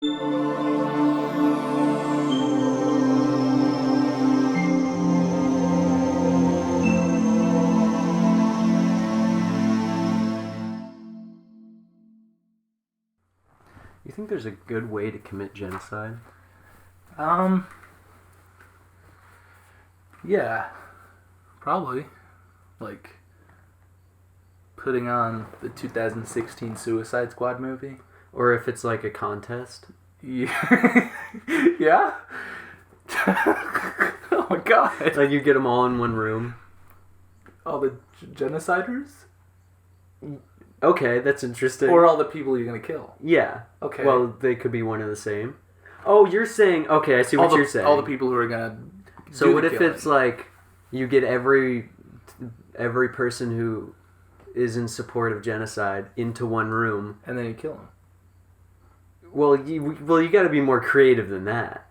You think there's a good way to commit genocide? Yeah, probably. Like, putting on the 2016 Suicide Squad movie. Or if it's like a contest? Yeah. Yeah? Oh my god. Like you get them all in one room? All the genociders? Okay, that's interesting. Or all the people you're gonna kill? Yeah. Okay. Well, they could be one and the same. Oh, you're saying... Okay, I see what you're saying. All the people who are gonna So what if it's like you get every person who is in support of genocide into one room, and then you kill them? Well, you got to be more creative than that,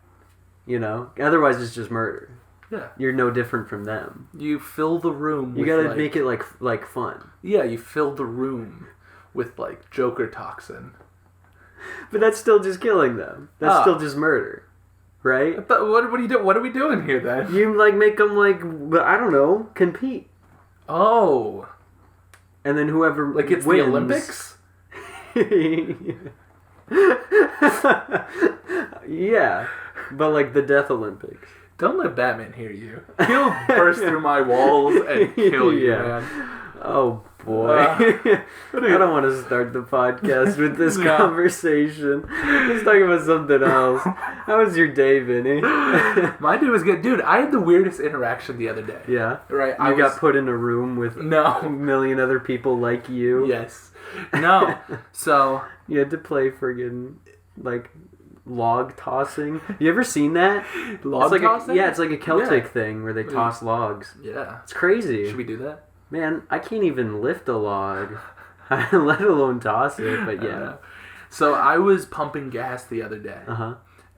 you know. Otherwise, it's just murder. Yeah, you're no different from them. You fill the room. You got to make it like fun. Yeah, you fill the room with like Joker toxin. But that's still just killing them. That's still just murder. Right? But what are you doing? What are we doing here then? You like make them like, I don't know, compete. Oh. And then whoever like it's wins, the Olympics. Yeah, but like the Death Olympics. Don't let Batman hear you. He'll burst through my walls and kill you, man. Oh boy. I don't want to start the podcast with this conversation. Let's talk about something else. How was your day, Vinny? My day was good. Dude, I had the weirdest interaction the other day. Yeah? Right. You got put in a room with a million other people like you? Yes. No. So... You had to play friggin' like... log tossing. You ever seen that? Log tossing? It's like a Celtic thing where they toss logs. Yeah. It's crazy. Should we do that? Man, I can't even lift a log, let alone toss it, but yeah. So I was pumping gas the other day. Uh-huh.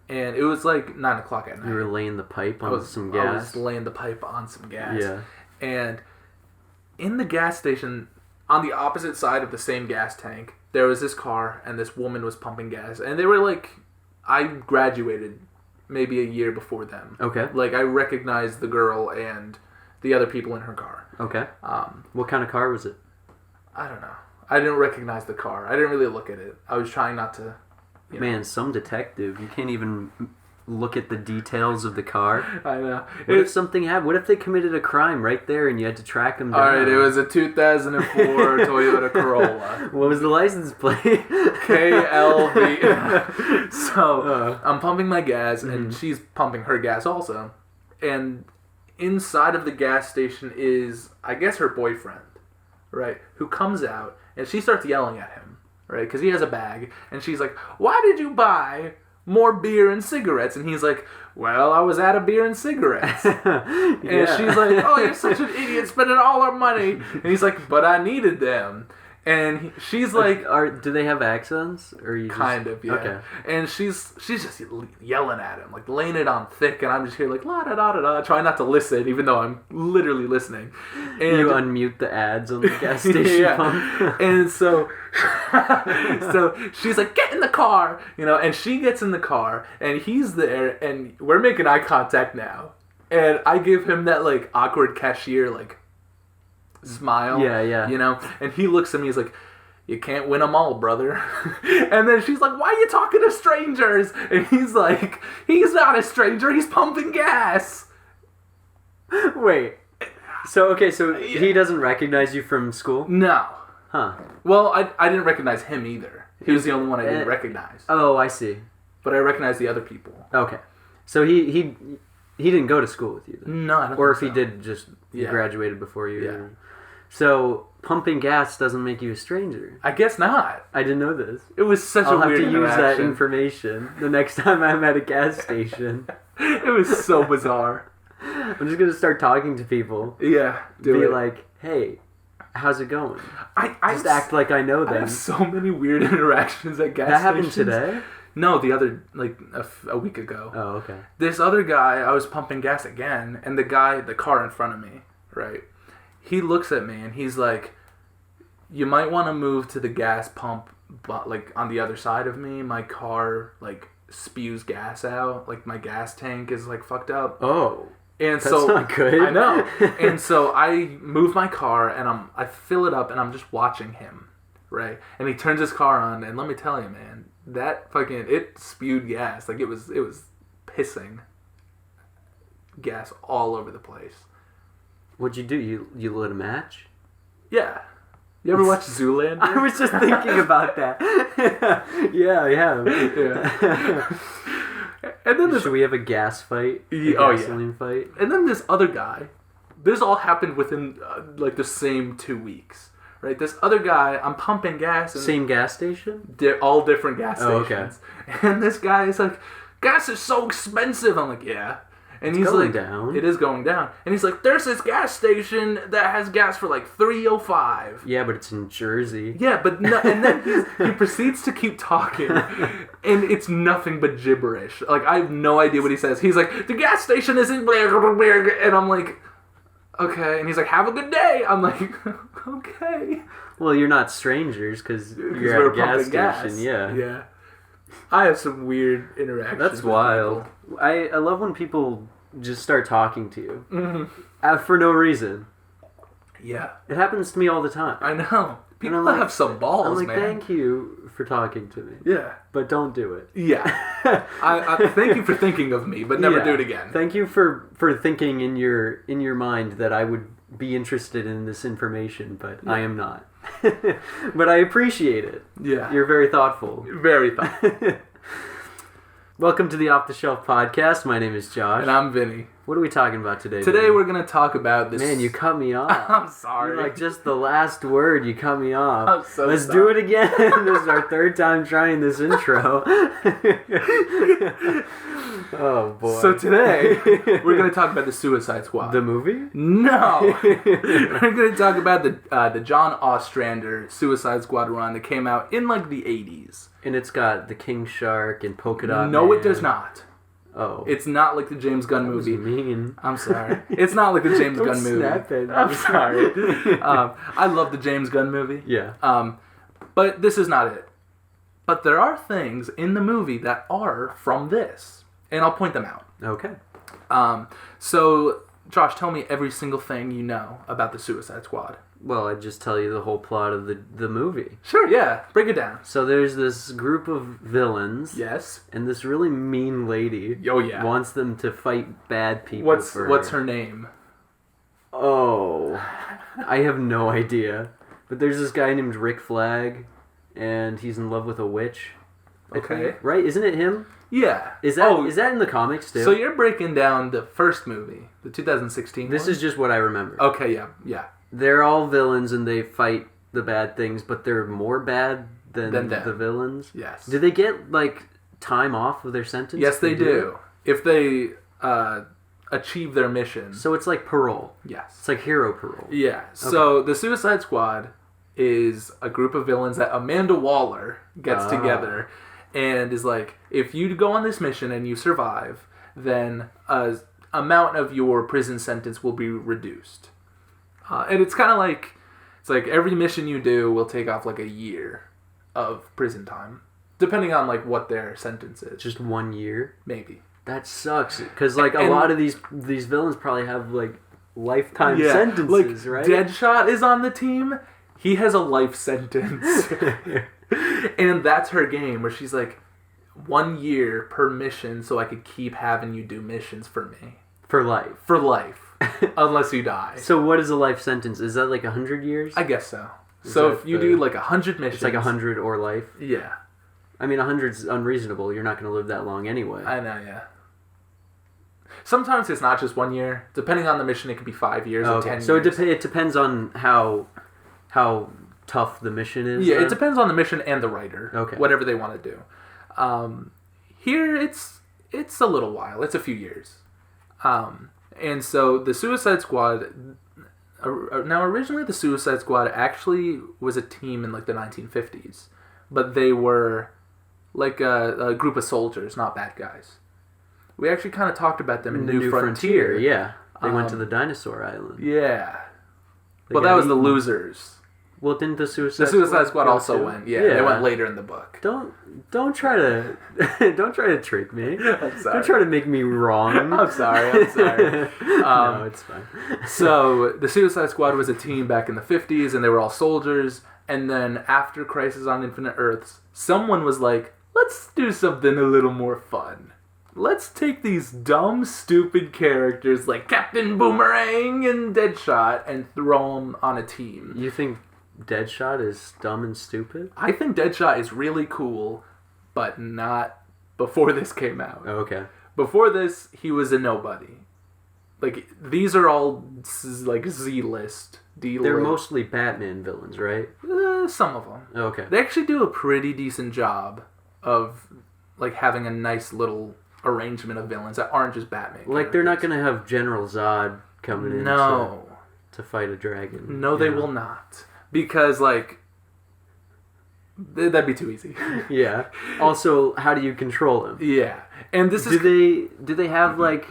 And it was like 9 o'clock at night. You were laying the pipe on some gas? I was laying the pipe on some gas. Yeah. And in the gas station, on the opposite side of the same gas tank, there was this car and this woman was pumping gas. And they were like... I graduated maybe a year before them. Okay. Like, I recognized the girl and the other people in her car. Okay. What kind of car was it? I don't know. I didn't recognize the car. I didn't really look at it. I was trying not to... Man, some detective. You can't even look at the details of the car. I know. What if something happened? What if they committed a crime right there and you had to track them down? Alright, it was a 2004 Toyota Corolla. What was the license plate? KLV. So, I'm pumping my gas, and she's pumping her gas also. And inside of the gas station is, I guess, her boyfriend, right? Who comes out, and she starts yelling at him, right? Because he has a bag, and she's like, "Why did you buy more beer and cigarettes?" And he's like, "Well, I was out of beer and cigarettes." And she's like, "Oh, you're such an idiot, spending all our money." And he's like, "But I needed them." And she's like... do they have accents? Or you kind of, yeah. Okay. And she's just yelling at him, like laying it on thick, and I'm just here like, la-da-da-da-da, trying not to listen, even though I'm literally listening. And you unmute the ads on the gas station pump. And so she's like, "Get in the car!" You know, and she gets in the car, and he's there, and we're making eye contact now. And I give him that, like, awkward cashier, like, smile. Yeah. You know? And he looks at me, he's like, "You can't win them all, brother." And then she's like, "Why are you talking to strangers?" And he's like, "He's not a stranger, he's pumping gas." Wait. So he doesn't recognize you from school? No. Huh. Well, I didn't recognize him either. He was the only one I didn't recognize. Oh, I see. But I recognized the other people. Okay. So he didn't go to school with you then? No, I don't Or if think he did, just graduated before you. Yeah. So pumping gas doesn't make you a stranger. I guess not. I didn't know this. It was such a weird interaction. I'll have to use that information the next time I'm at a gas station. It was so bizarre. I'm just going to start talking to people. Yeah, Be like, "Hey, how's it going?" I just act like I know them. I have so many weird interactions at gas stations. That happened today? No, the other, like, a week ago. Oh, okay. This other guy, I was pumping gas again, and the car in front of me, right? He looks at me, and he's like, "You might want to move to the gas pump but like on the other side of me, my car like spews gas out. Like my gas tank is like fucked up. Oh. And That's so not good. I know. And so I move my car and I fill it up and I'm just watching him, right? And he turns his car on and let me tell you, man, that fucking it spewed gas. Like it was pissing gas all over the place. What'd you do? You lit a match? Yeah. You ever watch Zoolander? I was just thinking about that. Yeah, I have. Yeah. And then should we have a gas fight? Gasoline fight? And then this other guy, this all happened within like the same 2 weeks, right? This other guy, I'm pumping gas. And same gas station? All different gas stations. Oh, okay. And this guy is like, gas is so expensive. I'm like, yeah. And it's he's going like, down. It is going down. And he's like, there's this gas station that has gas for like $3.05. Yeah, but it's in Jersey. Yeah, but no, and then he proceeds to keep talking, and it's nothing but gibberish. Like I have no idea what he says. He's like, the gas station is in blah, blah, blah, blah, and I'm like, okay. And he's like, have a good day. I'm like, okay. Well, you're not strangers because you're at a gas station. Yeah. Yeah. I have some weird interactions. That's wild. I love when people just start talking to you. Mm-hmm. For no reason. Yeah. It happens to me all the time. I know. People like, have some balls, I'm like, man. thank you for talking to me. Yeah. But don't do it. Yeah. I thank you for thinking of me, but never do it again. Thank you for thinking in your mind that I would be interested in this information, but I am not. But I appreciate it. Yeah. You're very thoughtful. Very thoughtful. Welcome to the Off the Shelf Podcast. My name is Josh. And I'm Vinny. What are we talking about today? Today Vinny? we're going to talk about this... Man, you cut me off. I'm sorry. You're like just the last word, you cut me off. I'm so Let's sorry. do it again. This is our third time trying this intro. Oh, boy. So today, we're going to talk about the Suicide Squad. The movie? No! We're going to talk about the John Ostrander Suicide Squad run that came out in like the 80s. And it's got the King Shark and Polka Dot No, Man. it does not. Oh. It's not like the James Gunn movie. That was mean. I'm sorry. It's not like the James Gunn movie. Snap it. I'm sorry. I love the James Gunn movie. Yeah. But this is not it. But there are things in the movie that are from this. And I'll point them out. Okay. So, Josh, tell me every single thing you know about the Suicide Squad. Well, I'd just tell you the whole plot of the movie. Sure, yeah. Break it down. So there's this group of villains. Yes. And this really mean lady wants them to fight bad people. What's her name? Oh, I have no idea. But there's this guy named Rick Flag, and he's in love with a witch. Okay. Right? Isn't it him? Yeah. Is that in the comics too? So you're breaking down the first movie, the 2016 This one? is just what I remember. Okay, yeah. They're all villains and they fight the bad things, but they're more bad than the villains. Yes. Do they get like time off of their sentence? Yes, they do. If they achieve their mission. So it's like parole. Yes. It's like hero parole. Yeah. Okay. So the Suicide Squad is a group of villains that Amanda Waller gets together and is like, if you go on this mission and you survive, then a amount of your prison sentence will be reduced. And it's kind of like, it's like every mission you do will take off like a year of prison time, depending on like what their sentence is. Just 1 year? Maybe. That sucks, because like a lot of these villains probably have like lifetime sentences, like, right? Deadshot is on the team. He has a life sentence. And that's her game, where she's like, 1 year per mission so I could keep having you do missions for me. For life. For life. Unless you die. So what is a life sentence? Is that like 100 years? I guess so. So if you do like 100 missions... It's like 100 or life? Yeah. I mean, 100's unreasonable. You're not going to live that long anyway. I know, yeah. Sometimes it's not just 1 year. Depending on the mission, it could be 5 years or 10 years. So it depends on how tough the mission is? Yeah, then? it depends on the mission and the writer. Okay. Whatever they want to do. Here, it's a little while. It's a few years. And so the Suicide Squad... Now, originally the Suicide Squad actually was a team in like the 1950s. But they were like a group of soldiers, not bad guys. We actually kind of talked about them in New Frontier. Yeah. They went to the dinosaur island. Yeah. Well, that was the losers. Well, didn't the Suicide Squad also went? Yeah, they went later in the book. Don't try to trick me. I'm sorry. Don't try to make me wrong. I'm sorry. No, it's fine. So the Suicide Squad was a team back in the 50s, and they were all soldiers. And then after Crisis on Infinite Earths, someone was like, let's do something a little more fun. Let's take these dumb, stupid characters like Captain Boomerang and Deadshot and throw them on a team. You think Deadshot is dumb and stupid? I think Deadshot is really cool, but not before this came out. Oh, okay. Before this, he was a nobody. Like, these are all, like, Z-list, D-list. They're mostly Batman villains, right? Some of them. Okay. They actually do a pretty decent job of, like, having a nice little arrangement of villains that aren't just Batman characters. Like, they're not going to have General Zod coming in to fight a dragon. No, they will not. Because, like, that'd be too easy. Yeah. Also, how do you control them? Yeah. And this is... Do they have, like,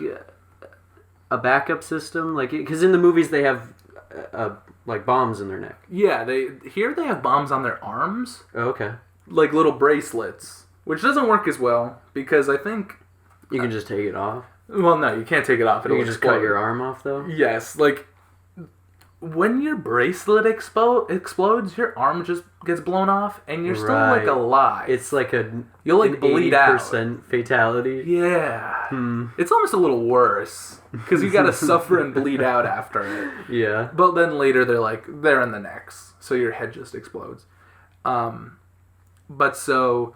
a backup system? Like, because in the movies they have, like, bombs in their neck. Yeah, they have bombs on their arms. Oh, okay. Like little bracelets. Which doesn't work as well, because I think... You can just take it off? Well, no, you can't take it off. You can just cut your arm off, though? Yes, like... When your bracelet explodes, your arm just gets blown off, and you're still, like, alive. It's like you'll, like, bleed out. 80% fatality. Yeah. It's almost a little worse, because you gotta suffer and bleed out after it. Yeah. But then later, they're in the necks, so your head just explodes. But so,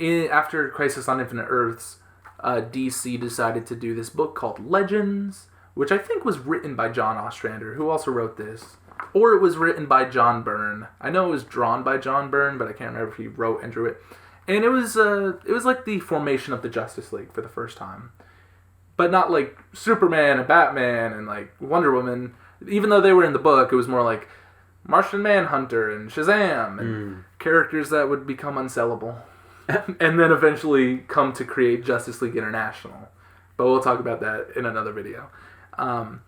after Crisis on Infinite Earths, DC decided to do this book called Legends, which I think was written by John Ostrander, who also wrote this. Or it was written by John Byrne. I know it was drawn by John Byrne, but I can't remember if he wrote and drew it. And it was like the formation of the Justice League for the first time. But not like Superman and Batman and like Wonder Woman. Even though they were in the book, it was more like Martian Manhunter and Shazam and characters that would become unsellable. And then eventually come to create Justice League International. But we'll talk about that in another video. And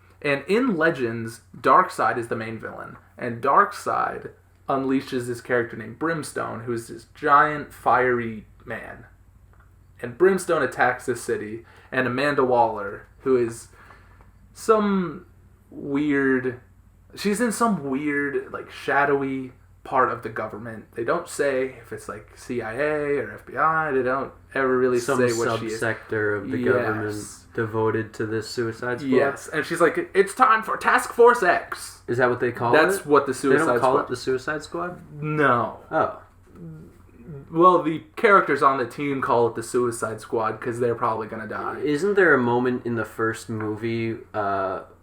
in Legends, Darkseid is the main villain. And Darkseid unleashes this character named Brimstone, who is this giant, fiery man. And Brimstone attacks this city. And Amanda Waller, who is some weird... She's in some weird, like, shadowy part of the government. They don't say if it's, like, CIA or FBI. They don't ever really say what she is. Some subsector of the government devoted to this Suicide Squad? Yes, and she's like, it's time for Task Force X. Is that what they call it? That's what the Suicide Squad... They don't call it the Suicide Squad? No. Oh. Well, the characters on the team call it the Suicide Squad because they're probably going to die. Isn't there a moment in the first movie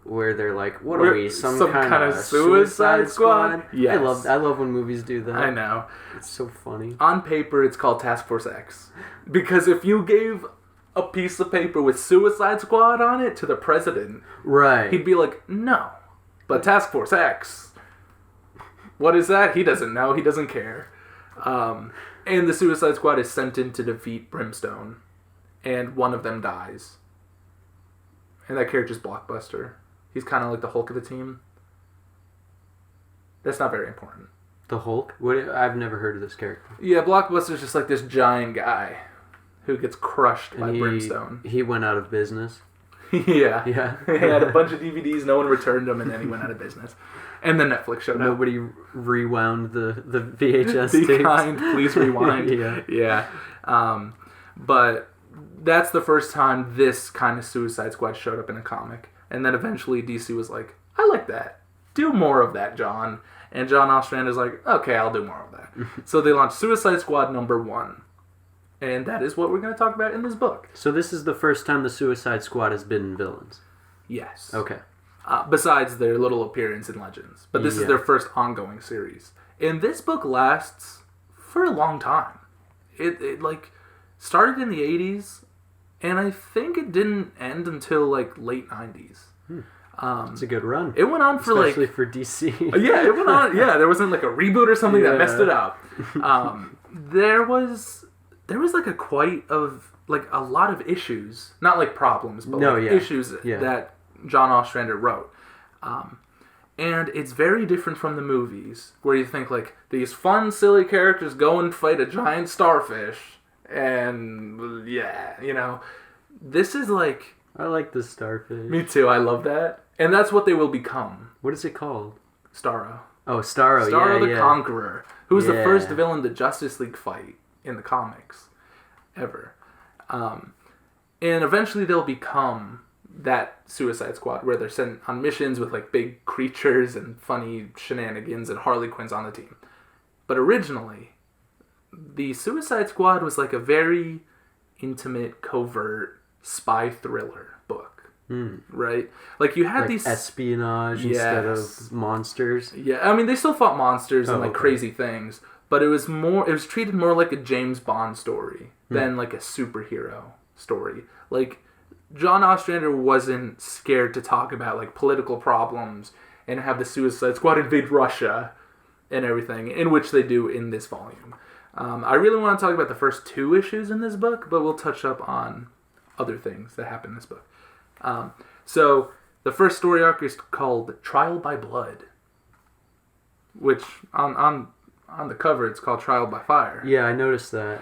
where they're like, what are we, some kind of Suicide Squad? Yes. I love when movies do that. I know. It's so funny. On paper, it's called Task Force X. Because if you gave a piece of paper with Suicide Squad on it to the president, right, he'd be like, no, but Task Force X. What is that? He doesn't know. He doesn't care. And the Suicide Squad is sent in to defeat Brimstone. And one of them dies. And that character's Blockbuster. He's kind of like the Hulk of the team. That's not very important. The Hulk? I've never heard of this character. Yeah, Blockbuster's just like this giant guy who gets crushed by Brimstone. He went out of business. Yeah. Yeah. He had a bunch of DVDs, no one returned them, and then he went out of business. And then Netflix showed up. Nobody rewound the VHS tapes. Be kind, please rewind. Yeah. But that's the first time this kind of Suicide Squad showed up in a comic. And then eventually DC was like, I like that. Do more of that, John. And John Ostrander's like, okay, I'll do more of that. So they launched Suicide Squad #1. And that is what we're going to talk about in this book. So this is the first time the Suicide Squad has been villains? Yes. Okay. Besides their little appearance in Legends. But this is their first ongoing series. And this book lasts for a long time. It like, started in the 80s, and I think it didn't end until, like, late 90s. It's a good run. It went on for, especially for DC. Yeah, it went on. Yeah, there wasn't, like, a reboot or something that messed it up. There was like a quite of, like, a lot of issues. Not, like, problems, but issues that John Ostrander wrote. And it's very different from the movies, where you think, like, these fun, silly characters go and fight a giant starfish, and, yeah, you know. This is, like... I like the starfish. Me too, I love that. And that's what they will become. What is it called? Starro. Oh, Starro, Starro the Conqueror, who was the Yeah. first villain to Justice League fight in the comics, ever. And eventually they'll become... that Suicide Squad where they're sent on missions with like big creatures and funny shenanigans and Harley Quinn's on the team. But originally, the Suicide Squad was like a very intimate, covert spy thriller book. Right? Like you had like these espionage instead of monsters. Yeah, I mean they still fought monsters and like crazy things, but it was treated more like a James Bond story than like a superhero story. Like John Ostrander wasn't scared to talk about like political problems and have the Suicide Squad invade Russia and everything, in which they do in this volume. I really want to talk about the first 2 issues in this book, but we'll touch up on other things that happen in this book. So the first story arc is called Trial by Blood, which on the cover it's called Trial by Fire. Yeah, I noticed that.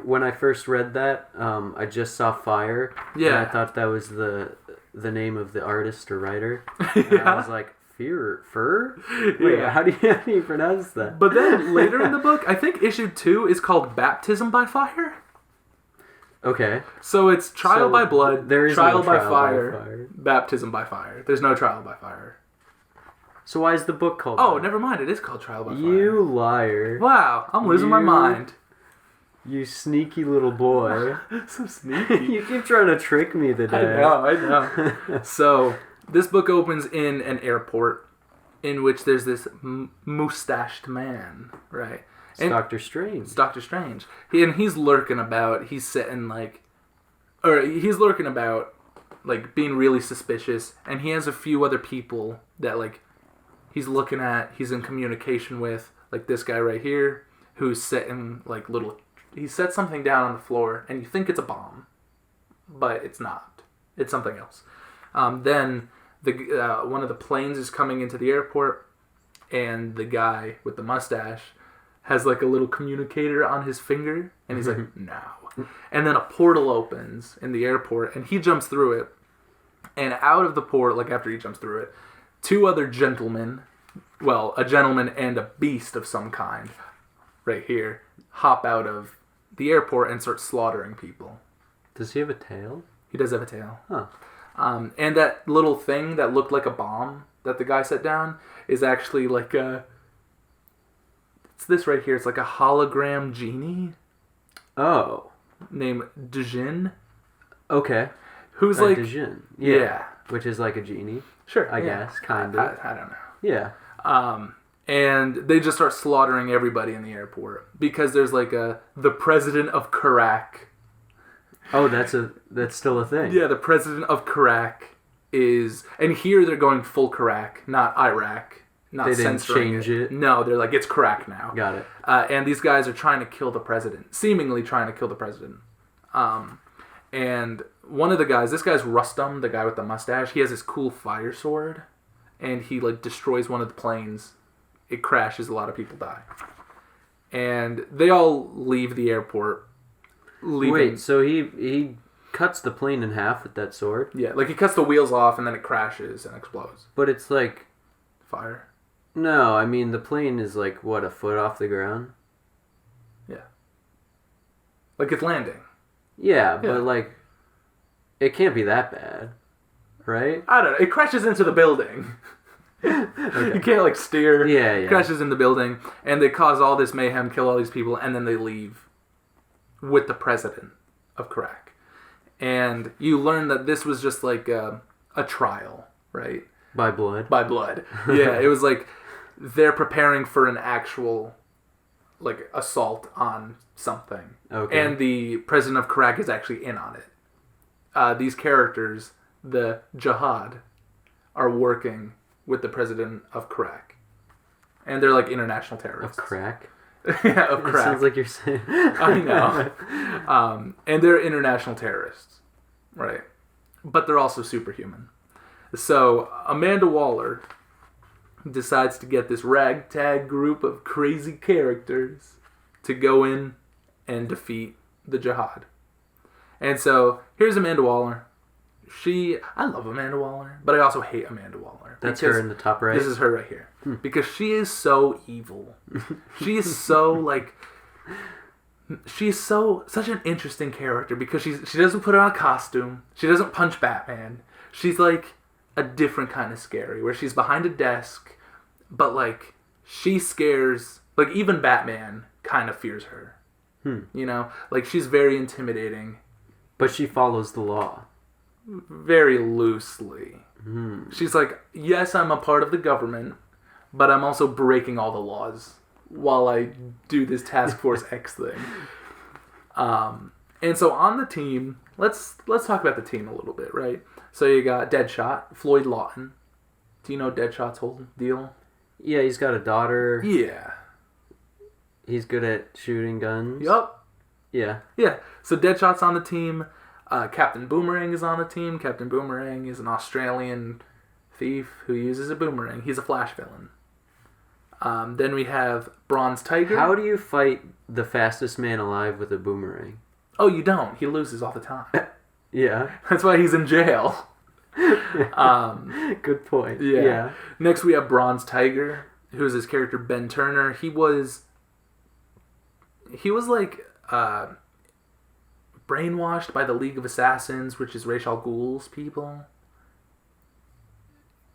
When I first read that, I just saw fire. Yeah. And I thought that was the name of the artist or writer. And I was like, Fur? Wait, Yeah. how do you pronounce that? But then later in the book, I think issue 2 is called Baptism by Fire. Okay. So it's Trial by Blood, there is Trial, no by, Trial fire, by Fire. Baptism by Fire. There's no Trial by Fire. So why is the book called Oh, that? never mind. It is called Trial by Fire. You liar. Wow, I'm losing my mind. You sneaky little boy. So sneaky. You keep trying to trick me today. I know. So, this book opens in an airport in which there's this mustached man, right? It's Doctor Strange. It's Doctor Strange. He's lurking about. He's sitting he's lurking about, like, being really suspicious. And he has a few other people that, like, he's looking at, he's in communication with, like this guy right here, who's setting, like, he sets something down on the floor, and you think it's a bomb, but it's not. It's something else. Then one of the planes is coming into the airport, and the guy with the mustache has like a little communicator on his finger, and he's like, "Now." And then a portal opens in the airport, and he jumps through it. And out of the port, like after he jumps through it, 2 other gentlemen, well, a gentleman and a beast of some kind, right here, hop out of the airport and start slaughtering people. Does he have a tail? He does have a tail. Huh. And that little thing that looked like a bomb that the guy set down is actually like it's this right here. It's like a hologram genie. Oh. Named Djinn. Okay. Who's like... Djinn. Yeah. Which is like a genie. Sure. I guess, kind of. I don't know. Yeah. And they just start slaughtering everybody in the airport because there's like the president of Karak. Oh, that's still a thing. Yeah, the president of Karak is, and here they're going full Karak, not Iraq, not they didn't censoring change it. No, they're like it's Karak now. Got it. And these guys are trying to kill the president, seemingly trying to kill the president. And one of the guys, this guy's Rustum, the guy with the mustache. He has this cool fire sword, and he like destroys one of the planes. It crashes, a lot of people die. And they all leave the airport. Wait, so he cuts the plane in half with that sword? Yeah, like he cuts the wheels off and then it crashes and explodes. But it's like... Fire? No, I mean the plane is like, what, a foot off the ground? Yeah. Like it's landing. Yeah, but like, it can't be that bad, right? I don't know. It crashes into the building. Okay. You can't like steer. Yeah. It crashes in the building, and they cause all this mayhem, kill all these people, and then they leave with the president of Karak. And you learn that this was just like a trial, right? By blood. By blood. Yeah, it was like they're preparing for an actual like assault on something. Okay. And the president of Karak is actually in on it. These characters, the Jihad, are working with the president of Karak. And they're like international terrorists. Of crack? Yeah, of It Karak. sounds like you're saying... I know. And they're international terrorists. Right. But they're also superhuman. So, Amanda Waller decides to get this ragtag group of crazy characters to go in and defeat the Jihad. And so here's Amanda Waller. I love Amanda Waller, but I also hate Amanda Waller. That's her in the top right? This is her right here. Because she is so evil. She is so, like... She's such an interesting character because she doesn't put on a costume. She doesn't punch Batman. She's like a different kind of scary where she's behind a desk, but like she scares, like even Batman kind of fears her. You know, like she's very intimidating. But she follows the law. Very loosely. She's like, yes, I'm a part of the government, but I'm also breaking all the laws while I do this Task Force X thing. And so on the team, let's talk about the team a little bit, right? So you got Deadshot, Floyd Lawton. Do you know Deadshot's whole deal? Yeah, he's got a daughter. Yeah. He's good at shooting guns. Yup. Yeah. Yeah. So Deadshot's on the team. Captain Boomerang is on the team. Captain Boomerang is an Australian thief who uses a boomerang. He's a Flash villain. Then we have Bronze Tiger. How do you fight the fastest man alive with a boomerang? Oh, you don't. He loses all the time. Yeah. That's why he's in jail. Good point. Yeah. Next we have Bronze Tiger, who's his character Ben Turner. He was like brainwashed by the League of Assassins, which is Ra's al Ghul's people.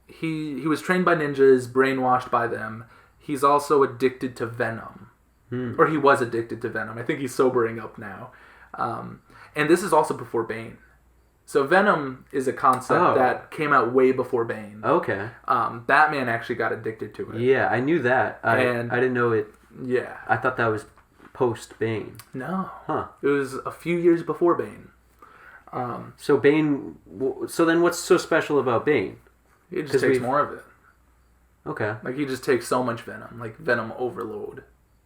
He was trained by ninjas, brainwashed by them. He's also addicted to venom. Or he was addicted to venom. I think he's sobering up now. And this is also before Bane. So venom is a concept that came out way before Bane. Okay. Batman actually got addicted to it. Yeah, I knew that. I didn't know it. Yeah. I thought that was post-Bane. No. Huh. It was a few years before Bane. So Bane... So then what's so special about Bane? He just takes more of it. Okay. Like, he just takes so much venom. Like, venom overload.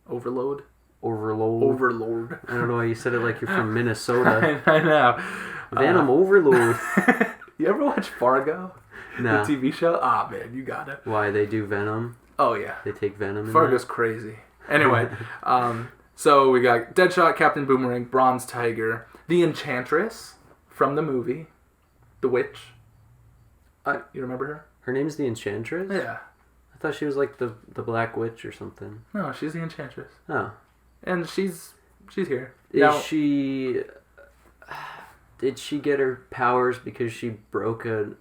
Overload? Overlord. I don't know why you said it like you're from Minnesota. I know. Venom overload. You ever watch Fargo? No. The TV show? Ah, man, you got it. Why, they do venom? Oh, yeah. They take venom in Fargo's crazy. Anyway, so we got Deadshot, Captain Boomerang, Bronze Tiger, the Enchantress from the movie, The Witch. You remember her? Her name's the Enchantress? Yeah. I thought she was like the Black Witch or something. No, she's the Enchantress. Oh. And she's here. Did she get her powers because she broke a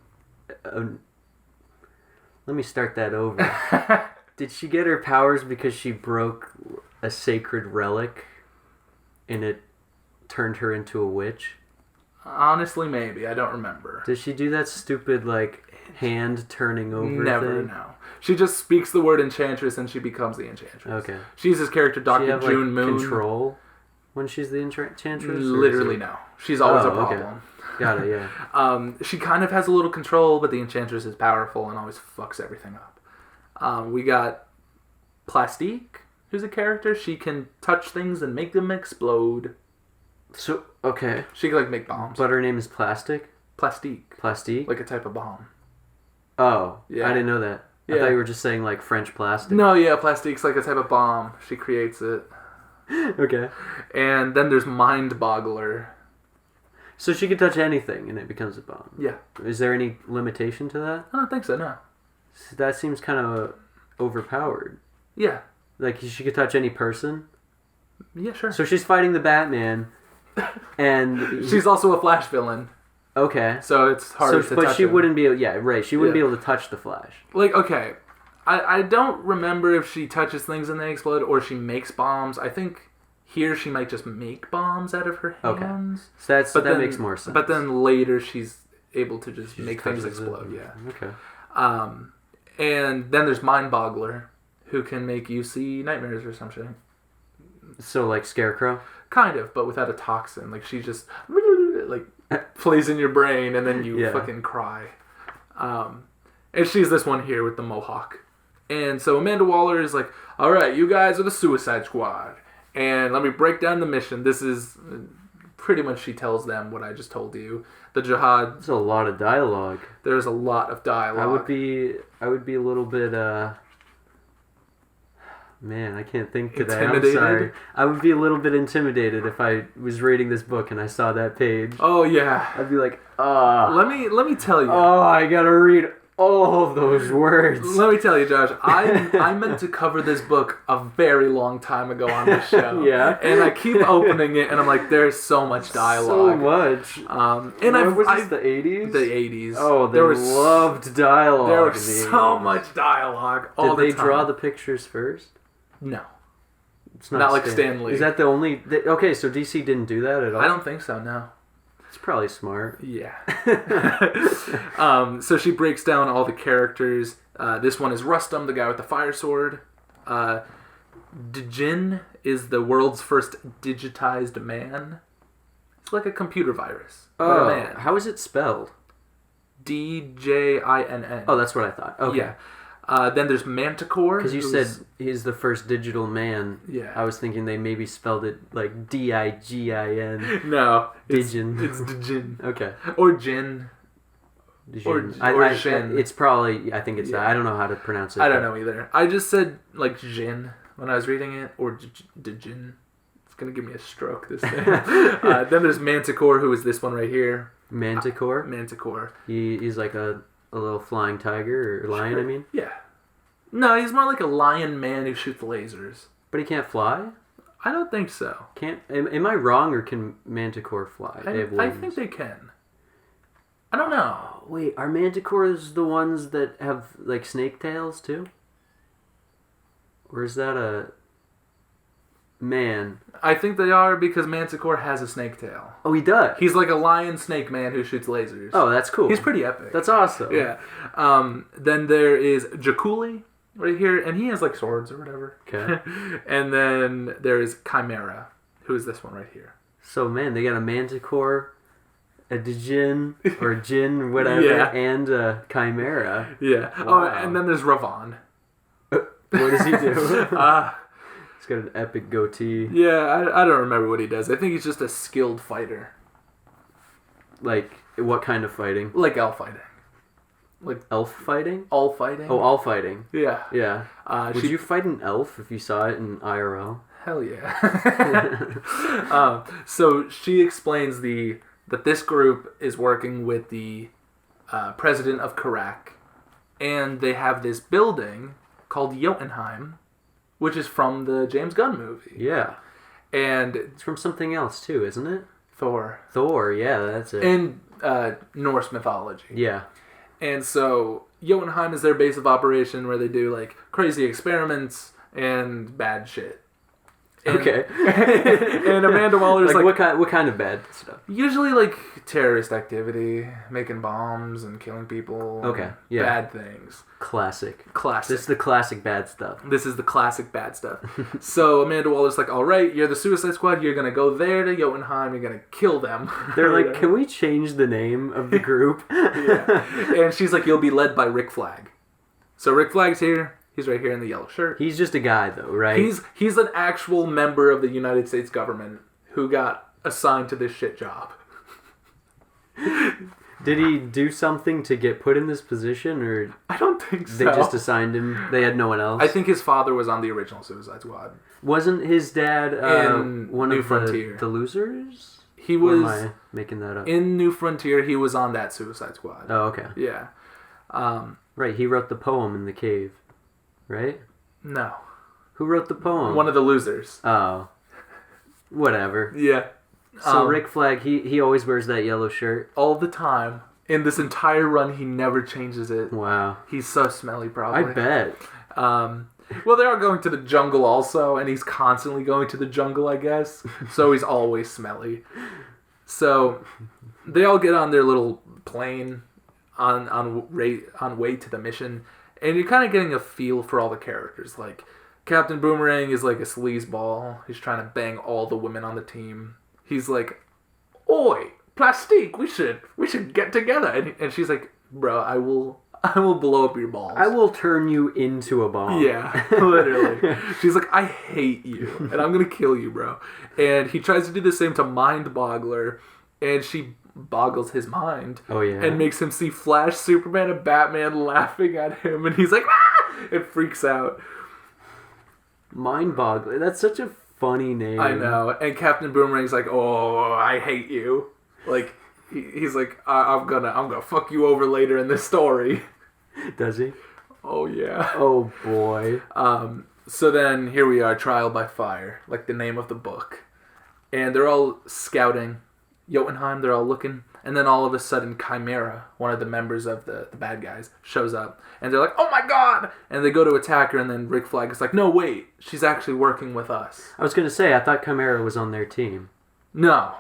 let me start that over. Did she get her powers because she broke a sacred relic and it turned her into a witch? Honestly, maybe. I don't remember. Did she do that stupid, like, hand turning over Never thing? know. She just speaks the word Enchantress and she becomes the Enchantress. Okay. She's his character, Dr. June June Moon. Control when she's the Enchantress? Literally no. She's always a problem. Okay. Got it, yeah. She kind of has a little control, but the Enchantress is powerful and always fucks everything up. We got Plastique, who's a character. She can touch things and make them explode. So, okay. She can, like, make bombs. But her name is Plastic? Plastique. Plastique? Like a type of bomb. Oh, yeah. I didn't know that. Yeah. I thought you were just saying, like, French plastic. No, yeah, Plastique's like a type of bomb. She creates it. Okay. And then there's Mind Boggler. So she can touch anything and it becomes a bomb? Yeah. Is there any limitation to that? I don't think so, no. That seems kind of overpowered. Yeah. Like, she could touch any person? Yeah, sure. So she's fighting the Batman, and... She's also a Flash villain. Okay. So it's harder to touch But she him. wouldn't be able... Yeah, right. She wouldn't be able to touch the Flash. Like, okay. I don't remember if she touches things and they explode or she makes bombs. I think here she might just make bombs out of her hands. Okay. So that makes more sense. But then later she's able to just make things explode. Yeah. Okay. And then there's Mind Boggler, who can make you see nightmares or something. So, like Scarecrow? Kind of, but without a toxin. Like, she just, like, plays in your brain and then you fucking cry. And she's this one here with the mohawk. And so Amanda Waller is like, alright, you guys are the Suicide Squad. And let me break down the mission. This is pretty much she tells them what I just told you. The jihad. There's a lot of dialogue. There's a lot of dialogue. I would be a little bit man, I can't think today. Intimidated? I'm sorry. I would be a little bit intimidated if I was reading this book and I saw that page. Oh yeah. I'd be like, Let me tell you. Oh, I gotta read all of those words. Let me tell you, Josh. I meant to cover this book a very long time ago on this show. Yeah. And I keep opening it, and I'm like, there's so much dialogue. So much. And was this the 80s? The 80s. Oh, they loved dialogue. There was so much dialogue all the time. Did they draw the pictures first? No. It's not like Stan Lee. Is that the only... Okay, so DC didn't do that at all? I don't think so, no. It's probably smart. Yeah. So she breaks down all the characters. This one is Rustum, the guy with the fire sword. Djinn is the world's first digitized man. It's like a computer virus. But a man. How is it spelled? Djinn. Oh, that's what I thought. Okay. Yeah. Then there's Manticore. Because you said he's the first digital man. Yeah. I was thinking they maybe spelled it like Digin. No. Digin. It's Djinn. Okay. Or Jin. Or Jin. It's probably, I think it's that. I don't know how to pronounce it. I don't know either. I just said like Jin when I was reading it. Or Djinn. It's going to give me a stroke this time. Then there's Manticore, who is this one right here. Manticore? Manticore. He's like a little flying tiger or lion, I mean? Yeah. No, he's more like a lion man who shoots lasers. But he can't fly? I don't think so. Am I wrong, or can Manticore fly? They have wings. I think they can. I don't know. Oh, wait, are Manticores the ones that have like snake tails too? Or is that a man? I think they are because Manticore has a snake tail. Oh, he does? He's like a lion snake man who shoots lasers. Oh, that's cool. He's pretty epic. That's awesome. Yeah. Then there is Jakuli right here, and he has like swords or whatever. Okay. And then there is Chimera, who is this one right here. So, man, they got a Manticore, a Djinn, or a Jinn, whatever, Yeah. and a Chimera. Yeah. Wow. Oh, and then there's Ravan. What does he do? He's got an epic goatee. Yeah, I don't remember what he does. I think he's just a skilled fighter. Like, what kind of fighting? Like elf fighting. Like elf fighting? all fighting. Oh, all fighting. Yeah. Yeah. Would you fight an elf if you saw it in IRL? Hell yeah. So she explains that this group is working with the president of Karak, and they have this building called Jotunheim, which is from the James Gunn movie. Yeah. And it's from something else too, isn't it? Thor. Thor, yeah, that's it. In Norse mythology. Yeah. And so Jotunheim is their base of operation where they do like crazy experiments and bad shit. And, okay. And Amanda Waller's like what kind of bad stuff? Usually like terrorist activity, making bombs and killing people. Okay. Yeah. Bad things. Classic. Classic. This is the classic bad stuff. This is the classic bad stuff. So Amanda Waller's like, all right, you're the Suicide Squad. You're gonna go there to Jotunheim. You're gonna kill them. They're like, can we change the name of the group? Yeah. And she's like, you'll be led by Rick Flag. So Rick Flag's here. He's right here in the yellow shirt. He's just a guy, though, right? He's an actual member of the United States government who got assigned to this shit job. Did he do something to get put in this position, or I don't think so. They just assigned him? They had no one else? I think his father was on the original Suicide Squad. Wasn't his dad in one New of Frontier. The losers? He was... Or am I making that up? In New Frontier, he was on that Suicide Squad. Oh, okay. Yeah. Right, he wrote the poem in the cave. Right? No. Who wrote the poem? One of the losers. Oh. Whatever. Yeah. So Rick Flag, he always wears that yellow shirt? All the time. In this entire run, he never changes it. Wow. He's so smelly, probably. I bet. Well, they are going to the jungle also, and he's constantly going to the jungle, I guess. So he's always smelly. So they all get on their little plane on way to the mission. And you're kind of getting a feel for all the characters. Like, Captain Boomerang is like a sleazeball. He's trying to bang all the women on the team. He's like, "Oi, Plastique, we should get together." And she's like, "Bro, I will I will blow up your balls. I will turn you into a bomb. Yeah, literally. She's like, I hate you, and I'm gonna kill you, bro. And he tries to do the same to Mind Boggler, and she boggles his mind. Oh, yeah? And makes him see Flash, Superman, and Batman laughing at him, and he's like, ah! It freaks out. Mind Boggler. That's such a funny name. I know. And Captain Boomerang's like, oh, I hate you. Like, he's like, I'm gonna fuck you over later in this story. Does he? Oh, yeah. Oh, boy. So then, here we are, Trial by Fire, like the name of the book. And they're all scouting. Jotunheim, they're all looking. And then all of a sudden, Chimera, one of the members of the bad guys, shows up. And they're like, oh my god! And they go to attack her, and then Rick Flag is like, no, wait, she's actually working with us. I was going to say, I thought Chimera was on their team. No.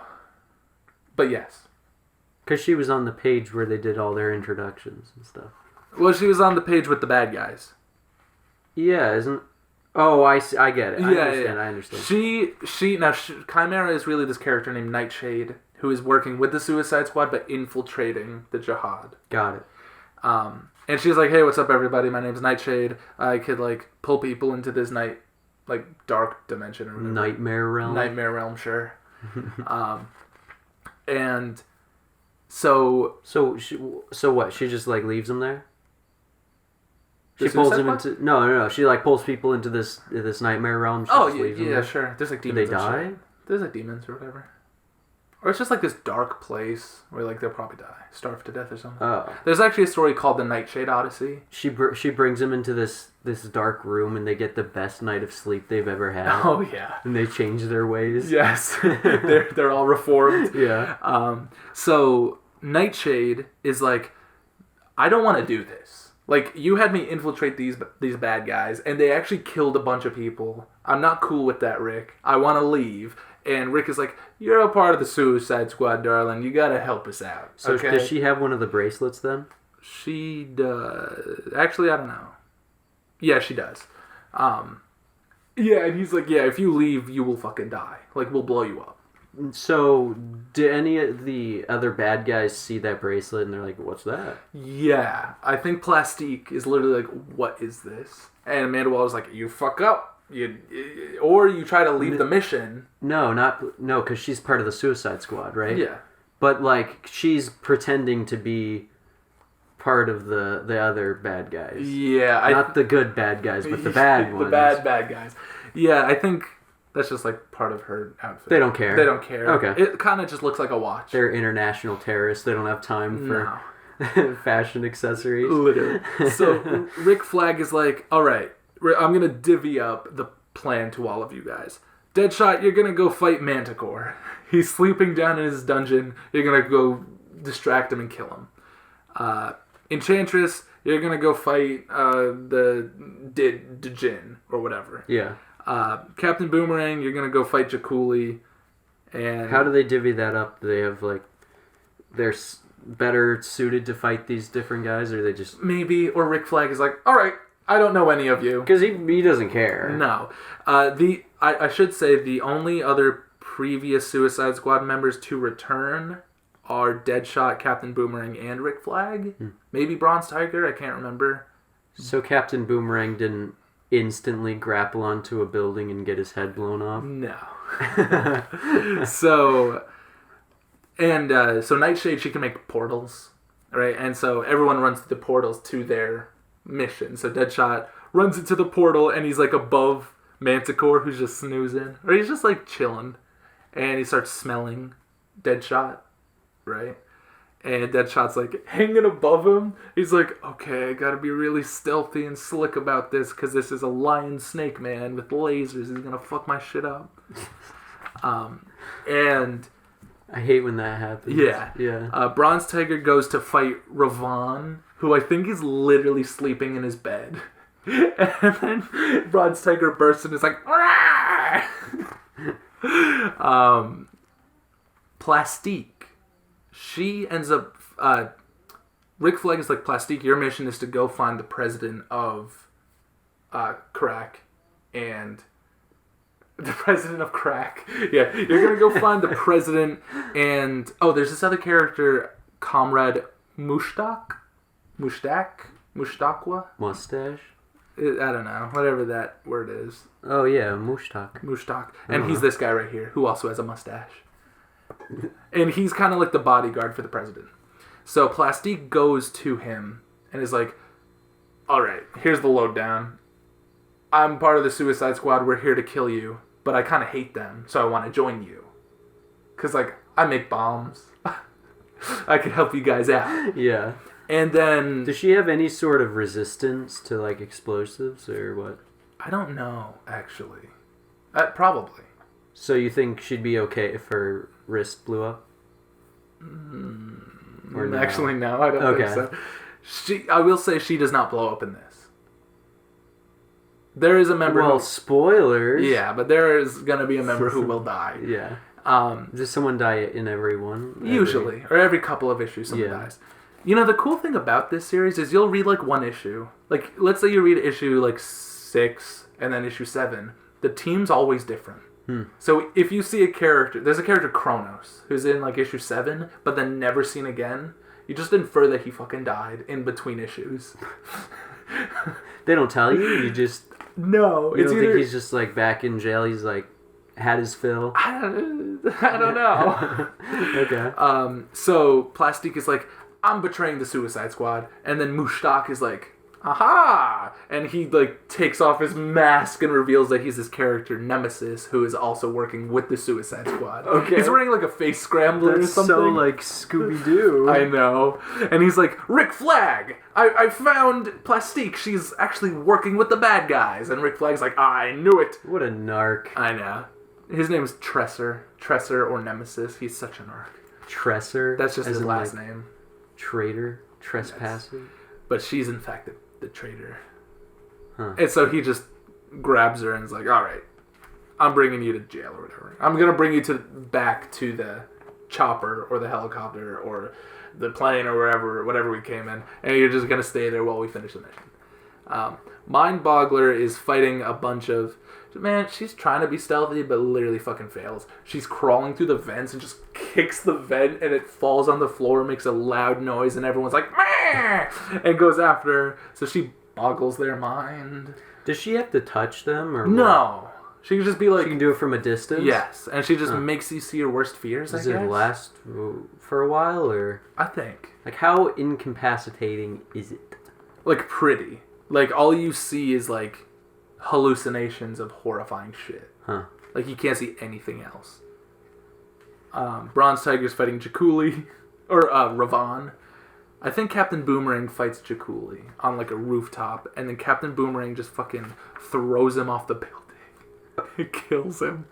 But yes. Because she was on the page where they did all their introductions and stuff. Well, she was on the page with the bad guys. Yeah, isn't... Oh, I see, I get it. I understand. Chimera is really this character named Nightshade, who is working with the Suicide Squad, but infiltrating the Jihad. Got it. And she's like, hey, what's up, everybody? My name's Nightshade. I could, pull people into this dark dimension or whatever. Nightmare realm? Nightmare realm, sure. And so... So what? She just, leaves them there? She pulls them into... No. She, pulls people into this nightmare realm. Yeah, sure. There's, demons. Do they die? There's, demons or whatever. Or it's just, this dark place where, they'll probably die. Starve to death or something. Oh. There's actually a story called The Nightshade Odyssey. She brings them into this dark room, and they get the best night of sleep they've ever had. Oh, yeah. And they change their ways. Yes. they're all reformed. Yeah. So, Nightshade is I don't want to do this. You had me infiltrate these bad guys, and they actually killed a bunch of people. I'm not cool with that, Rick. I want to leave. And Rick is like, you're a part of the Suicide Squad, darling. You got to help us out. So okay? Does she have one of the bracelets then? She does. Actually, I don't know. Yeah, she does. Yeah, and he's like, yeah, if you leave, you will fucking die. We'll blow you up. So, do any of the other bad guys see that bracelet and they're like, what's that? Yeah. I think Plastique is literally like, what is this? And Amanda Waller's like, you fuck up. Or you try to leave the mission. No, because she's part of the Suicide Squad, right? Yeah. But, she's pretending to be part of the other bad guys. Yeah. Not the good bad guys, but the bad ones. The bad guys. Yeah, I think... That's just part of her outfit. They don't care. They don't care. Okay. It kind of just looks like a watch. They're international terrorists. They don't have time for fashion accessories. Literally. So Rick Flag is like, all right, I'm going to divvy up the plan to all of you guys. Deadshot, you're going to go fight Manticore. He's sleeping down in his dungeon. You're going to go distract him and kill him. Enchantress, you're going to go fight the Djinn or whatever. Yeah. Captain Boomerang, you're gonna go fight Jakuli, and how do they divvy that up? Do they have they're better suited to fight these different guys, or they just maybe? Or Rick Flag is like, all right, I don't know any of you because he doesn't care. No, I should say the only other previous Suicide Squad members to return are Deadshot, Captain Boomerang, and Rick Flag. Maybe Bronze Tiger, I can't remember. So Captain Boomerang didn't instantly grapple onto a building and get his head blown off? No. So Nightshade, she can make portals, right? And so everyone runs to the portals to their mission. So Deadshot runs into the portal and he's above Manticore, who's just snoozing. Or he's just chilling. And he starts smelling Deadshot, right? And Deadshot's hanging above him. He's like, okay, I gotta be really stealthy and slick about this because this is a lion snake man with lasers. He's gonna fuck my shit up. And I hate when that happens. Yeah. Bronze Tiger goes to fight Ravon, who I think is literally sleeping in his bed. And then Bronze Tiger bursts and is like, Plastique. She ends up... Rick Flag is like, Plastique, your mission is to go find the president of Crack. And... The president of Crack. Yeah, you're going to go find the president and... Oh, there's this other character, Comrade Mushtaq. Mushtaqwa? Mustache? I don't know. Whatever that word is. Oh, yeah, Mushtaq. And he's this guy right here who also has a mustache. And he's kind of like the bodyguard for the president. So Plastique goes to him and is like, all right, here's the lowdown. I'm part of the Suicide Squad. We're here to kill you. But I kind of hate them, so I want to join you. Because, like, I make bombs. I can help you guys out. Yeah. And then... Does she have any sort of resistance to, like, explosives or what? I don't know, actually. Probably. So you think she'd be okay if her wrist blew up? Or no? Actually, no, I don't think so. I will say she does not blow up in this. There is a member... Well, spoilers. Yeah, but there is going to be a member who will die. Yeah. Does someone die in every one? Usually. Or every couple of issues someone dies. You know, the cool thing about this series is you'll read, like, one issue. Like, let's say you read issue, like, 6 and then issue 7. The team's always different. So if you see a character... There's a character, Kronos, who's in, like, issue 7, but then never seen again. You just infer that he fucking died in between issues. They don't tell you? You just... No. You don't think he's just, like, back in jail? He's, like, had his fill? I don't know. Okay. So Plastique is like, I'm betraying the Suicide Squad. And then Mushtaq is like, aha! And he, like, takes off his mask and reveals that he's this character, Nemesis, who is also working with the Suicide Squad. Okay. He's wearing, like, a face scrambler or something. So, like, Scooby-Doo. I know. And he's like, Rick Flag! I found Plastique. She's actually working with the bad guys. And Rick Flag's like, I knew it. What a narc. I know. His name is Tresser or Nemesis. He's such a narc. Tresser? That's just his last name. Traitor? Trespasser? Yes. But she's, in fact, the traitor. Huh. And so he just grabs her and is like, all right, I'm bringing you to jail or whatever. I'm going to bring you back to the chopper or the helicopter or the plane or whatever we came in. And you're just going to stay there while we finish the mission. Mindboggler is fighting a bunch of... Man, she's trying to be stealthy, but literally fucking fails. She's crawling through the vents and just kicks the vent, and it falls on the floor, makes a loud noise, and everyone's like, meh! And goes after her. So she boggles their mind. Does she have to touch them, or no? What? She can just be like... She can do it from a distance? Yes, and she just makes you see your worst fears, Does it last for a while, or...? I think. Like, how incapacitating is it? Like, pretty. Like, all you see is, like... hallucinations of horrifying shit. Huh. Like, you can't see anything else. Bronze Tiger's fighting Jakuli. Or, Ravon. I think Captain Boomerang fights Jakuli on, like, a rooftop. And then Captain Boomerang just fucking throws him off the building. It kills him.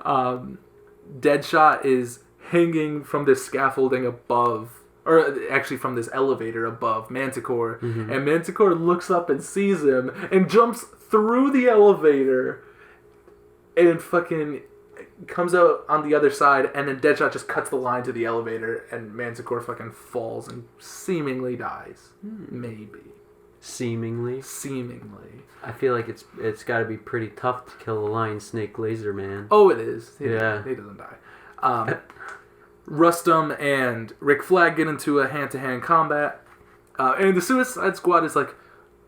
Deadshot is hanging from this scaffolding above... Or actually from this elevator above Manticore. Mm-hmm. And Manticore looks up and sees him and jumps through the elevator and fucking comes out on the other side, and then Deadshot just cuts the line to the elevator and Manticore fucking falls and seemingly dies. Maybe. Seemingly? Seemingly. I feel like it's got to be pretty tough to kill a lion snake laser man. Oh, it is. He doesn't die. Rustum and Rick Flag get into a hand-to-hand combat. And the Suicide Squad is like,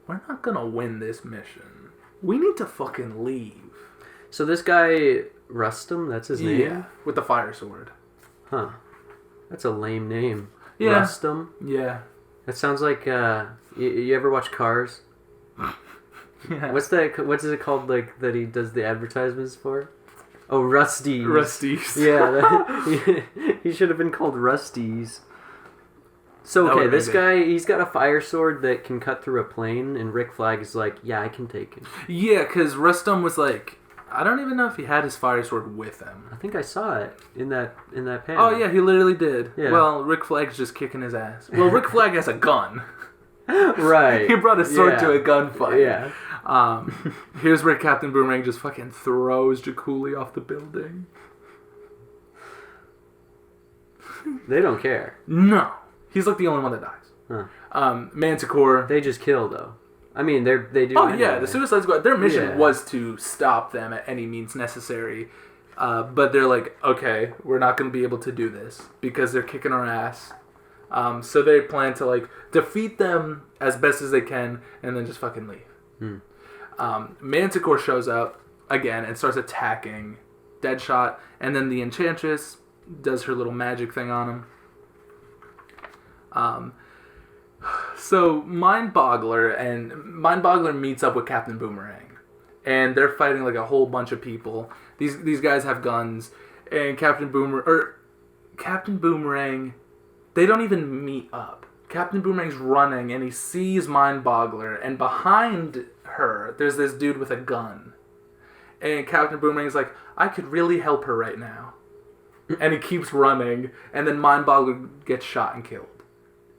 we're not going to win this mission. We need to fucking leave. So this guy, Rustum, that's his name? Yeah, with the fire sword. Huh. That's a lame name. Yeah. Rustum? Yeah. That sounds like, you ever watch Cars? Yeah. What's it called, like, that he does the advertisements for? Oh, Rusties. Rusties. Yeah, he should have been called Rusties. So, okay, this guy, he's got a fire sword that can cut through a plane, and Rick Flag is like, yeah, I can take it. Yeah, because Rustum was like, I don't even know if he had his fire sword with him. I think I saw it in that panel. Oh, yeah, he literally did. Yeah. Well, Rick Flag's just kicking his ass. Well, Rick Flag has a gun. Right. He brought a sword to a gunfight. Yeah. Here's where Captain Boomerang just fucking throws Jakuli off the building. They don't care. No. He's like the only one that dies. Huh. Manticore. They just kill, though. I mean, they do. Oh, yeah. The Suicide Squad, their mission was to stop them at any means necessary. But they're like, okay, we're not going to be able to do this because they're kicking our ass. So they plan to like defeat them as best as they can, and then just fucking leave. Manticore shows up again and starts attacking Deadshot, and then the Enchantress does her little magic thing on him. So Mind-Boggler meets up with Captain Boomerang, and they're fighting like a whole bunch of people. These guys have guns, and Captain Boomerang, they don't even meet up. Captain Boomerang's running, and he sees Mind-Boggler, and behind her, there's this dude with a gun. And Captain Boomerang's like, I could really help her right now. And he keeps running, and then Mind-Boggler gets shot and killed.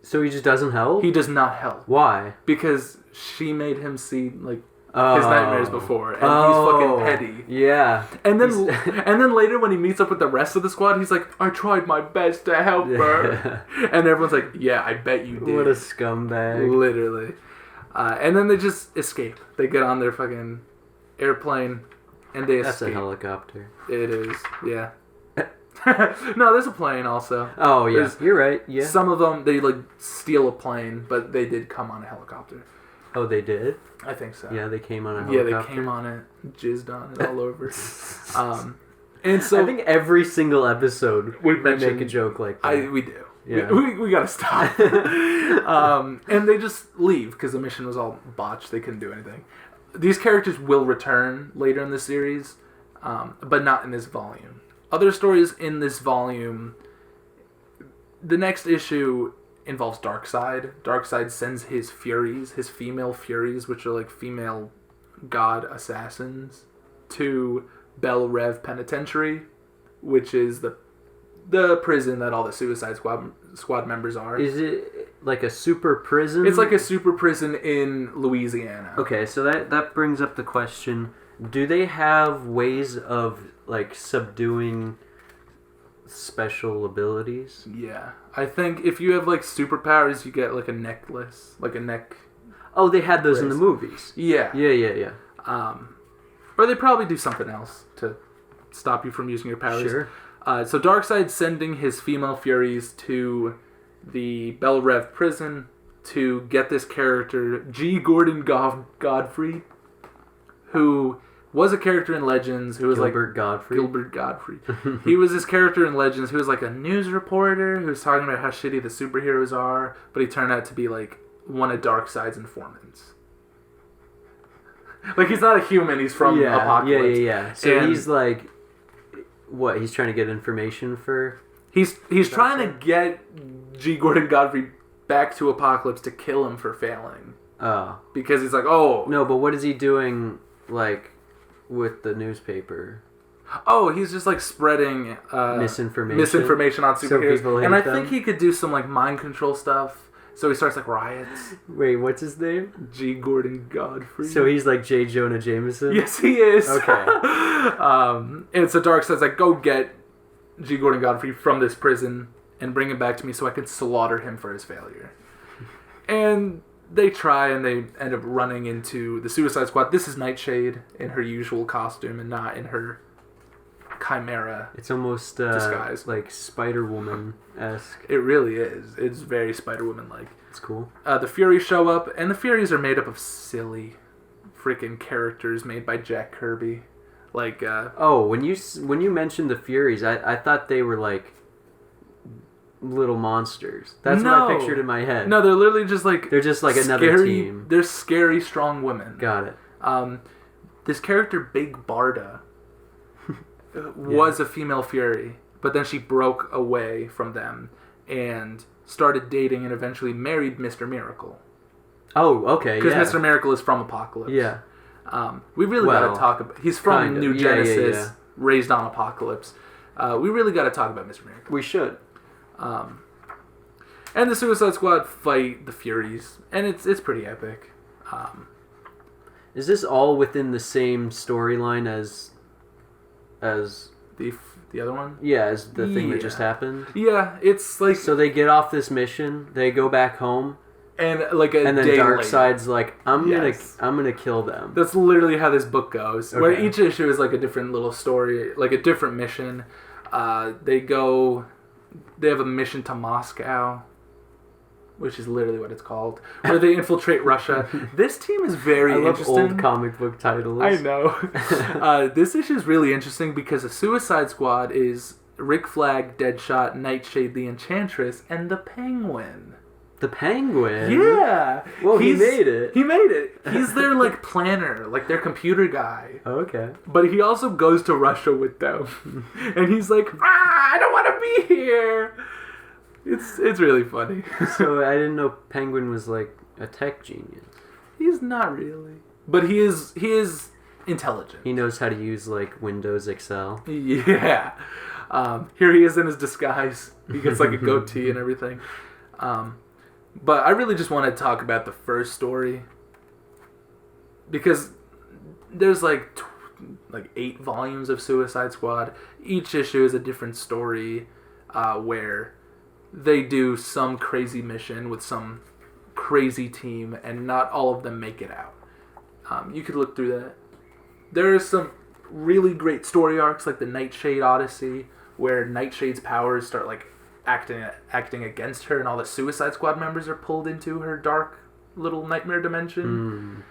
So he just doesn't help? He does not help. Why? Because she made him see, like, his nightmares before, and he's fucking petty. Yeah. And then later when he meets up with the rest of the squad, he's like, I tried my best to help her. And everyone's like, yeah, I bet you did. What a scumbag. Literally. And then they just escape. They get on their fucking airplane, and they escape. That's a helicopter. It is, yeah. No, there's a plane also. Oh, yeah. You're right, yeah. Some of them, they, like, steal a plane, but they did come on a helicopter. Oh, they did? I think so. Yeah, they came on a helicopter. Yeah, they came on it, jizzed on it all over. And so I think every single episode we make a joke like that. We do. Yeah. We gotta stop. And they just leave because the mission was all botched. They couldn't do anything. These characters will return later in the series, but not in this volume. Other stories in this volume, the next issue involves Darkseid. Darkseid sends his Furies, his female Furies, which are like female god assassins, to Belle Reve Penitentiary, which is the prison that all the Suicide Squad members are. Is it like a super prison? It's like a super prison in Louisiana. Okay, so that brings up the question, do they have ways of like subduing special abilities? Yeah. I think if you have like superpowers, you get like a necklace, like a neck. Oh, they had those in the movies. Yeah. Yeah. Or they probably do something else to stop you from using your powers. Sure. So Darkseid's sending his female Furies to the Belle Reve prison to get this character, G. Gordon Godfrey, who was a character in Legends who was Gilbert Godfrey. He was this character in Legends who was like a news reporter who was talking about how shitty the superheroes are, but he turned out to be like one of Darkseid's informants. Like, he's not a human, he's from Apocalypse. Yeah. So he's like, what, he's trying to get information for... He's trying to get G. Gordon Godfrey back to Apocalypse to kill him for failing. Oh. Because he's like, oh... No, but what is he doing, like, with the newspaper? Oh, he's just, like, spreading... misinformation on superheroes. So and I think he could do some, like, mind control stuff. So he starts, like, riots. Wait, what's his name? G. Gordon Godfrey. So he's like J. Jonah Jameson? Yes, he is. Okay. And so Darkseid's like, go get G. Gordon Godfrey from this prison and bring him back to me so I can slaughter him for his failure. And they try, and they end up running into the Suicide Squad. This is Nightshade in her usual costume and not in her chimera. It's almost disguise. Like Spider-Woman-esque. It really is. It's very Spider-Woman-like. It's cool. The Furies show up, and the Furies are made up of silly freaking characters made by Jack Kirby. Like, when you mentioned the Furies, I thought they were like little monsters. That's what I pictured in my head. No, they're literally just like... They're just like another team. They're scary, strong women. Got it. This character, Big Barda, was a female Fury, but then she broke away from them and started dating and eventually married Mr. Miracle. Oh, okay, because Mr. Miracle is from Apocalypse. Yeah. We really got to talk about... He's from New Genesis, raised on Apocalypse. We really got to talk about Mr. Miracle. We should. And the Suicide Squad fight the Furies, and it's pretty epic. Is this all within the same storyline as the other one? Yeah, as the thing that just happened? Yeah, it's like... So they get off this mission, they go back home, and like a and then day Darkseid's later, like, I'm gonna kill them. That's literally how this book goes. Okay. Where each issue is like a different little story, like a different mission. They have a mission to Moscow, which is literally what it's called, where they infiltrate Russia. This team is very interesting. I love old comic book titles. I know. This issue is really interesting because the Suicide Squad is Rick Flag, Deadshot, Nightshade, the Enchantress, and the Penguin. The Penguin? Yeah. Well, he made it. He made it. He's their, like, planner, like, their computer guy. Oh, okay. But he also goes to Russia with them. And he's like, I don't want to be here. It's really funny. So I didn't know Penguin was, like, a tech genius. He's not really. But he is intelligent. He knows how to use, like, Windows Excel. Yeah. Here he is in his disguise. He gets, like, a goatee and everything. But I really just want to talk about the first story because there's like 8 volumes of Suicide Squad. Each issue is a different story where they do some crazy mission with some crazy team and not all of them make it out. You could look through that. There are some really great story arcs like the Nightshade Odyssey where Nightshade's powers start like acting against her, and all the Suicide Squad members are pulled into her dark little nightmare dimension.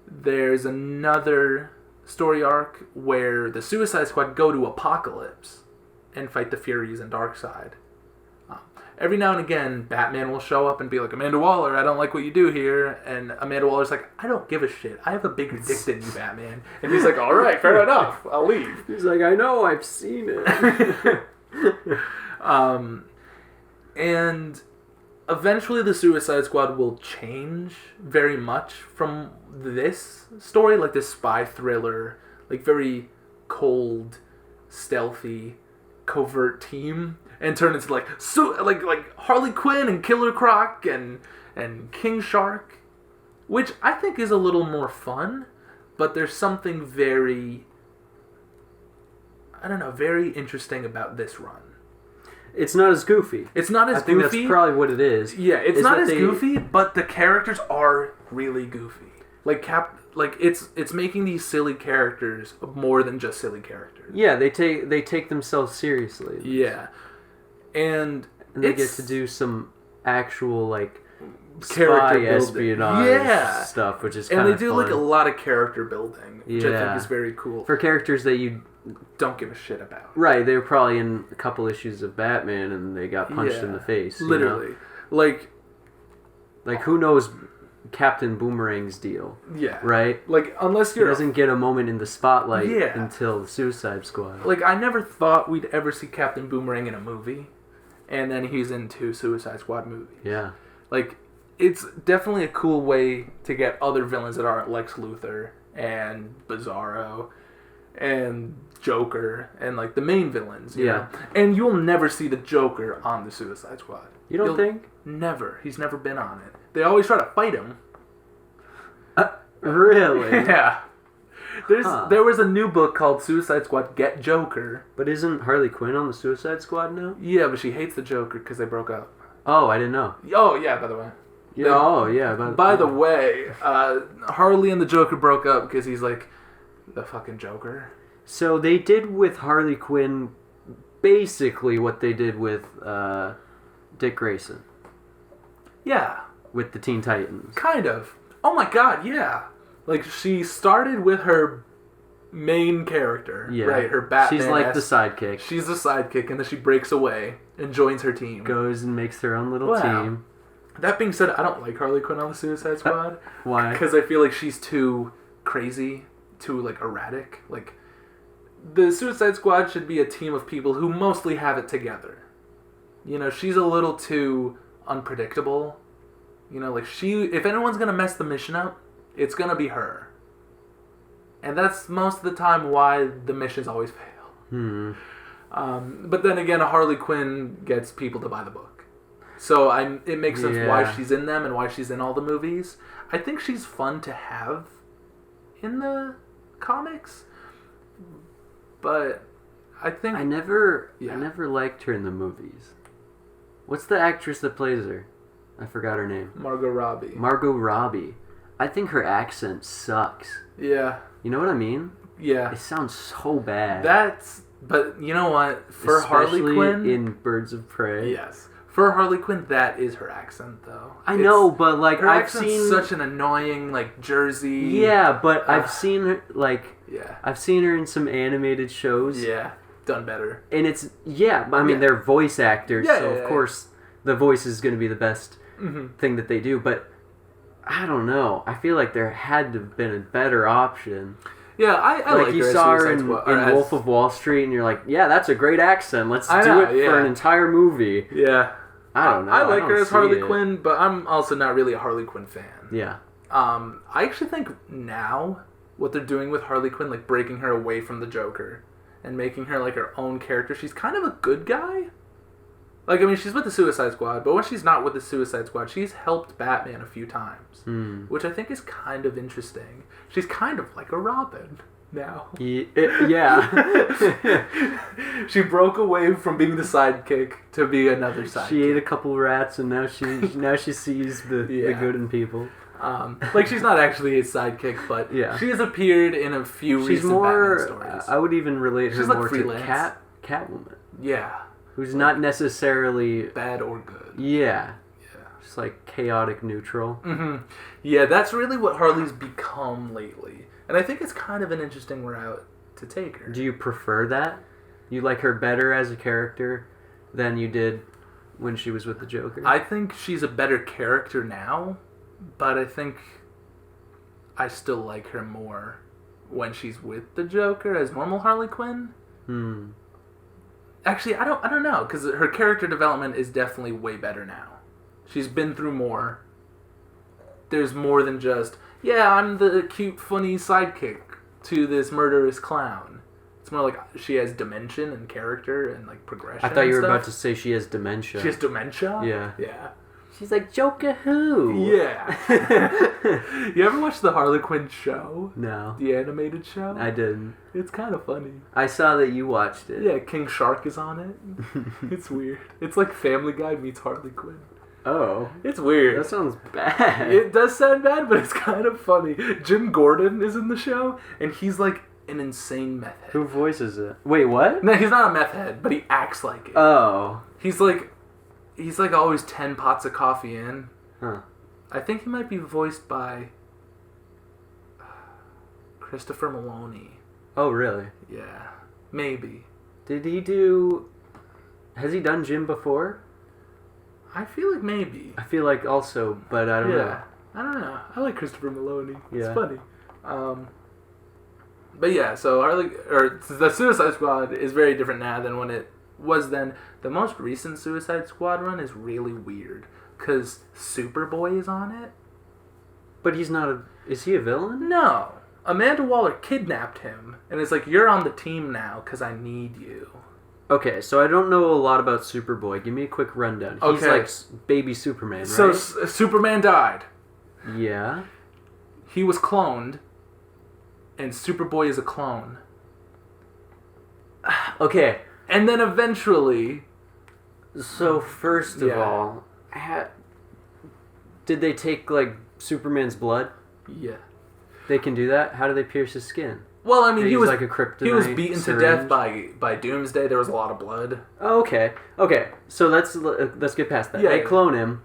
There's another story arc where the Suicide Squad go to Apocalypse and fight the Furies and Darkseid. Every now and again, Batman will show up and be like, Amanda Waller, I don't like what you do here. And Amanda Waller's like, I don't give a shit. I have a bigger dick than you, Batman. And he's like, all right, fair enough. I'll leave. He's like, I know, I've seen it. And eventually the Suicide Squad will change very much from this story, like this spy thriller, like very cold, stealthy, covert team, and turn into like Harley Quinn and Killer Croc and King Shark, which I think is a little more fun, but there's something very interesting about this run. It's not as goofy. It's not as goofy. I think that's probably what it is. Yeah, it's not as goofy, but the characters are really goofy. It's making these silly characters more than just silly characters. Yeah, they take themselves seriously. Yeah. And they get to do some actual like spy espionage stuff, which is kind of fun. And they do like a lot of character building, which I think is very cool. For characters that you don't give a shit about. Right, they were probably in a couple issues of Batman and they got punched in the face. Literally. Like who knows Captain Boomerang's deal? Yeah. Right? Like unless you're... He doesn't get a moment in the spotlight until the Suicide Squad. Like I never thought we'd ever see Captain Boomerang in a movie. And then he's in 2 Suicide Squad movies. Yeah. Like, it's definitely a cool way to get other villains that aren't Lex Luthor and Bizarro and Joker and, like, the main villains, you know? And you'll never see the Joker on the Suicide Squad. You'll think? Never. He's never been on it. They always try to fight him. Really? Yeah. There was a new book called Suicide Squad Get Joker. But isn't Harley Quinn on the Suicide Squad now? Yeah, but she hates the Joker because they broke up. Oh, I didn't know. Oh, yeah, by the way. By the way, Harley and the Joker broke up because he's like the fucking Joker. So they did with Harley Quinn basically what they did with Dick Grayson. Yeah. With the Teen Titans. Kind of. Oh my god, yeah. Like, she started with her main character, right? Her Batman. She's like the sidekick. She's the sidekick, and then she breaks away and joins her team. Goes and makes her own little team. That being said, I don't like Harley Quinn on the Suicide Squad. Why? Because I feel like she's too crazy, too, like, erratic. Like, the Suicide Squad should be a team of people who mostly have it together. You know, she's a little too unpredictable. You know, like, if anyone's going to mess the mission up, it's going to be her. And that's most of the time why the missions always fail. But then again, Harley Quinn gets people to buy the book. So it makes sense why she's in them and why she's in all the movies. I think she's fun to have in the comics. But I think... I never liked her in the movies. What's the actress that plays her? I forgot her name. Margot Robbie. Margot Robbie. I think her accent sucks. Yeah. You know what I mean? Yeah. It sounds so bad. But you know what? For Especially Harley Quinn... in Birds of Prey. Yes. For Harley Quinn, that is her accent, though. I know, but like her I've accent's seen such an annoying like Jersey. Yeah, but I've seen her Yeah. I've seen her in some animated shows. Yeah, done better. And it's I mean they're voice actors, so of course the voice is going to be the best thing that they do. But I don't know. I feel like there had to have been a better option. Yeah, I like you her saw her in Wolf of Wall Street, and you're like, yeah, that's a great accent. Let's do it for an entire movie. Yeah. I don't know. I like her as Harley Quinn, but I'm also not really a Harley Quinn fan. Yeah. I actually think now what they're doing with Harley Quinn, like breaking her away from the Joker and making her like her own character, she's kind of a good guy. Like, I mean, she's with the Suicide Squad, but when she's not with the Suicide Squad, she's helped Batman a few times, which I think is kind of interesting. She's kind of like a Robin now. Yeah. She broke away from being the sidekick to be another sidekick. She ate a couple rats, and now she sees the good in people. Like, she's not actually a sidekick, but she has appeared in a few recent Batman stories. I would even relate her more freelance. to Catwoman. Yeah. Who's not necessarily bad or good. Yeah. Just like chaotic neutral. Mm-hmm. Yeah, that's really what Harley's become lately. And I think it's kind of an interesting route to take her. Do you prefer that? You like her better as a character than you did when she was with the Joker? I think she's a better character now, but I think I still like her more when she's with the Joker as normal Harley Quinn. Actually, I don't know, because her character development is definitely way better now. She's been through more. There's more than just, I'm the cute, funny sidekick to this murderous clown. It's more like she has dimension and character and like progression. I thought you were about to say she has dementia. She has dementia? Yeah. Yeah. She's like, Joker who? Yeah. You ever watch the Harley Quinn show? No. The animated show? I didn't. It's kind of funny. I saw that you watched it. Yeah, King Shark is on it. It's weird. It's like Family Guy meets Harley Quinn. Oh. It's weird. That sounds bad. It does sound bad, but it's kind of funny. Jim Gordon is in the show, and he's like an insane meth head. Who voices it? Wait, what? No, he's not a meth head, but he acts like it. Oh. He's like always 10 pots of coffee in. Huh. I think he might be voiced by Christopher Maloney. Oh, really? Yeah. Maybe. Has he done Jim before? I feel like maybe. I feel like also, but I don't know. I don't know. I like Christopher Maloney. Yeah. It's funny. But yeah, so the Suicide Squad is very different now than when it was then. The most recent Suicide Squad run is really weird because Superboy is on it. But he's not is he a villain? No. Amanda Waller kidnapped him and it's like, you're on the team now because I need you. Okay, so I don't know a lot about Superboy. Give me a quick rundown. He's like baby Superman, right? So Superman died. Yeah. He was cloned, and Superboy is a clone. Okay. And then eventually... So first of all, did they take like Superman's blood? Yeah. They can do that? How do they pierce his skin? Well, I mean, he was like a kryptonite. He was beaten to death by Doomsday. There was a lot of blood. Oh, okay. So let's get past that. They clone him,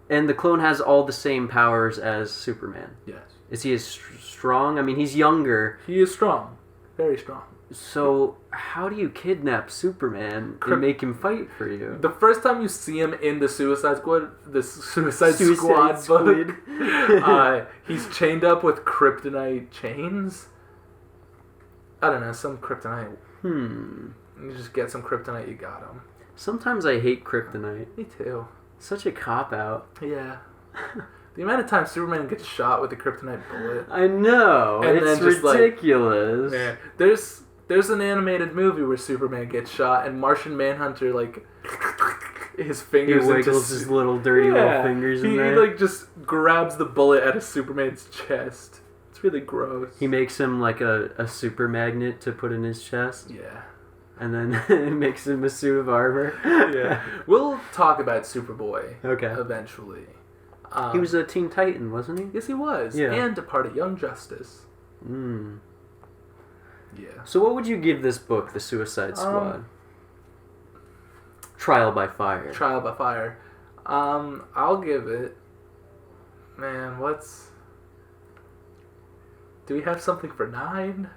and the clone has all the same powers as Superman. Yes. Is he as strong? I mean, he's younger. He is strong, very strong. So how do you kidnap Superman and make him fight for you? The first time you see him in the Suicide Squad, Squad book, he's chained up with kryptonite chains. I don't know, some kryptonite. You just get some kryptonite, you got him. Sometimes I hate kryptonite. Me too. Such a cop-out. Yeah. The amount of times Superman gets shot with a kryptonite bullet. I know. And it's ridiculous. Like, yeah. There's an animated movie where Superman gets shot and Martian Manhunter, like, his fingers... He wiggles his little dirty little fingers in there. He, like, just grabs the bullet out of Superman's chest. It's really gross. He makes him, like, a super magnet to put in his chest. Yeah. And then makes him a suit of armor. Yeah. We'll talk about Superboy. Okay. Eventually. He was a Teen Titan, wasn't he? Yes, he was. Yeah. And a part of Young Justice. Yeah. So what would you give this book, The Suicide Squad? Trial by Fire. Trial by Fire. I'll give it... Man, do we have something for 9?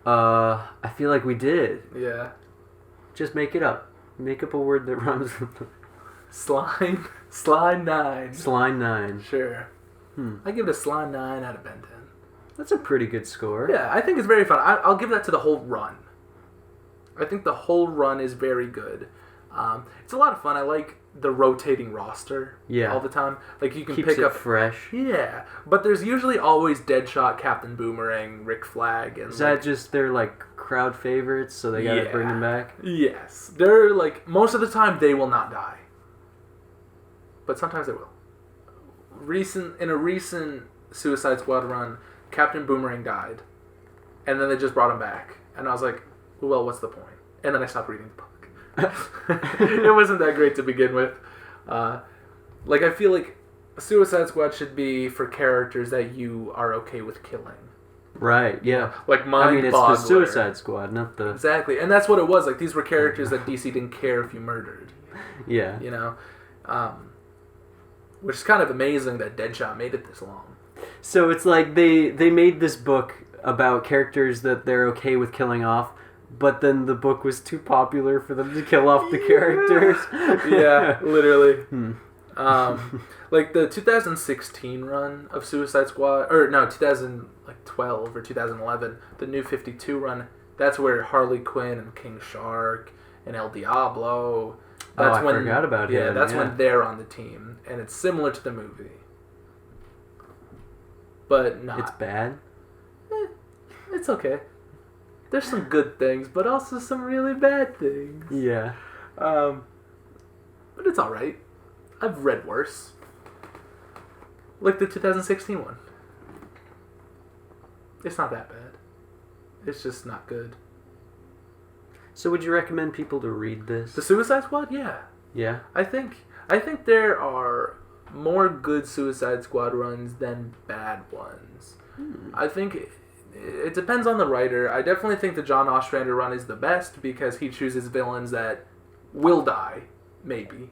I feel like we did. Yeah. Just make it up. Make up a word that rhymes with... Slime 9. Slime 9. Sure. I give it a Slime 9 out of Ben 10. That's a pretty good score. Yeah, I think it's very fun. I'll give that to the whole run. I think the whole run is very good. It's a lot of fun. I like the rotating roster all the time. Like you can Keeps pick up fresh. Yeah, but there's usually always Deadshot, Captain Boomerang, Rick Flag, and is that just their like crowd favorites? So they gotta bring them back. Yes, they're like most of the time they will not die, but sometimes they will. In a recent Suicide Squad run, Captain Boomerang died, and then they just brought him back, and I was like, well, what's the point? And then I stopped reading the book. It wasn't that great to begin with. Like I feel like Suicide Squad should be for characters that you are okay with killing. Right. Yeah. Like Mind I mean, it's Boggler. the Suicide Squad, not the... Exactly, and that's what it was. Like these were characters that DC didn't care if you murdered. Yeah. You know, which is kind of amazing that Deadshot made it this long. So it's like they made this book about characters that they're okay with killing off, but then the book was too popular for them to kill off the characters. Yeah, literally. Like the 2016 run of Suicide Squad, or no, 2012 or 2011, the New 52 run. That's where Harley Quinn and King Shark and El Diablo. That's I forgot about him. Yeah, that's when they're on the team, and it's similar to the movie, but not. It's bad. It's okay. There's some good things, but also some really bad things. Yeah. But it's alright. I've read worse. Like the 2016 one. It's not that bad. It's just not good. So would you recommend people to read this? The Suicide Squad? Yeah. Yeah? I think there are more good Suicide Squad runs than bad ones. I think... It depends on the writer. I definitely think the John Ostrander run is the best because he chooses villains that will die, maybe.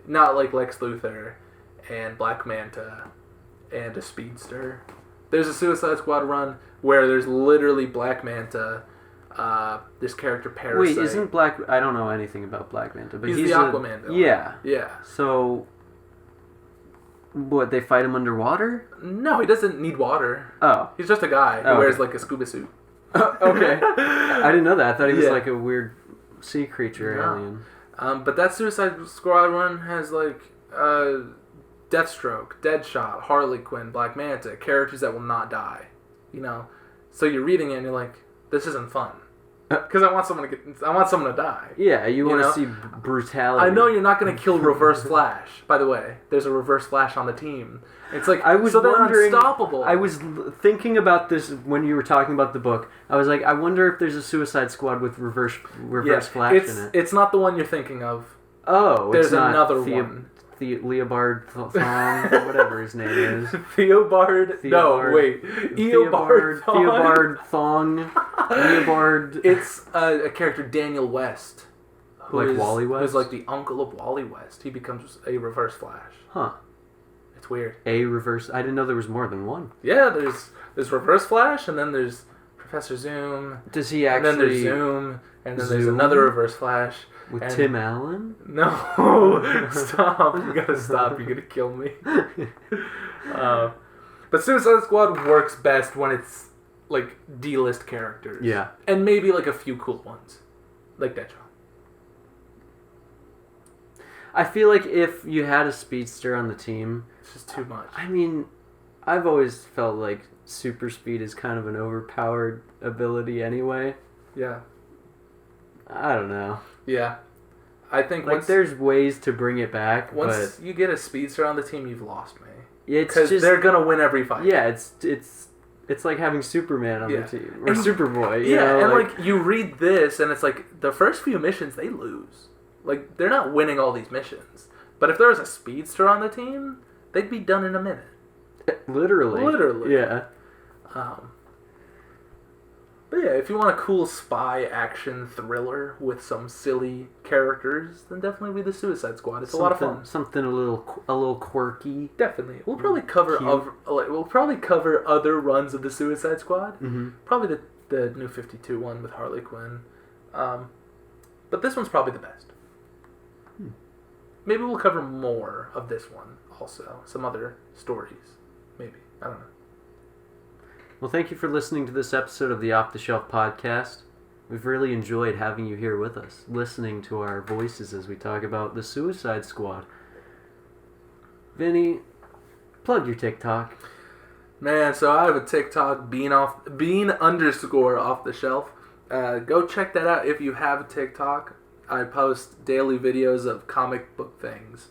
Not like Lex Luthor and Black Manta and a Speedster. There's a Suicide Squad run where there's literally Black Manta, this character Parasite. Wait, isn't Black... I don't know anything about Black Manta, but he's the Aquaman villain. Yeah. Yeah. So... What, they fight him underwater? No, he doesn't need water. Oh. He's just a guy who wears like a scuba suit. Okay. I didn't know that. I thought he was like a weird sea creature alien. But that Suicide Squad run has like Deathstroke, Deadshot, Harley Quinn, Black Manta, characters that will not die. You know? So you're reading it and you're like, this isn't fun. Because I want someone to die. Yeah, you want to see brutality. I know you're not going to kill Reverse Flash. By the way, there's a Reverse Flash on the team. It's like I was they're unstoppable. I was thinking about this when you were talking about the book. I was like, I wonder if there's a Suicide Squad with Reverse Flash in it. It's not the one you're thinking of. Oh, there's it's not another one. Leobard Thong, whatever his name is. Theobard. No, wait. Eobard Thong. Theobard Thong. Leobard. It's a character, Daniel West. Like Wally West? Who's like the uncle of Wally West. He becomes a Reverse Flash. Huh. It's weird. A Reverse... I didn't know there was more than one. Yeah, there's Reverse Flash, and then there's Professor Zoom. Does he actually... And then there's Zoom, and then there's another Reverse Flash. With Tim Allen? No. Stop. You gotta stop. You're gonna kill me. But Suicide Squad works best when it's, like, D-list characters. Yeah. And maybe, like, a few cool ones. Like Deadshot. I feel like if you had a speedster on the team... It's just too much. I mean, I've always felt like super speed is kind of an overpowered ability anyway. Yeah. I don't know. Yeah. I think like there's ways to bring it back. Once you get a speedster on the team, you've lost me. Because they're gonna win every fight. Yeah, it's like having Superman on the team or Superboy. You know, and like you read this, and it's like the first few missions they lose. Like they're not winning all these missions. But if there was a speedster on the team, they'd be done in a minute. Literally. Yeah. But yeah, if you want a cool spy action thriller with some silly characters, then definitely read the Suicide Squad. It's a lot of fun. Something a little quirky. Definitely. We'll probably cover other runs of the Suicide Squad. Mm-hmm. Probably the New 52 one with Harley Quinn. But this one's probably the best. Maybe we'll cover more of this one also. Some other stories. Maybe. I don't know. Well, thank you for listening to this episode of the Off the Shelf Podcast. We've really enjoyed having you here with us, listening to our voices as we talk about the Suicide Squad. Vinny, plug your TikTok. Man, so I have a TikTok, bean _ off the shelf. Go check that out if you have a TikTok. I post daily videos of comic book things.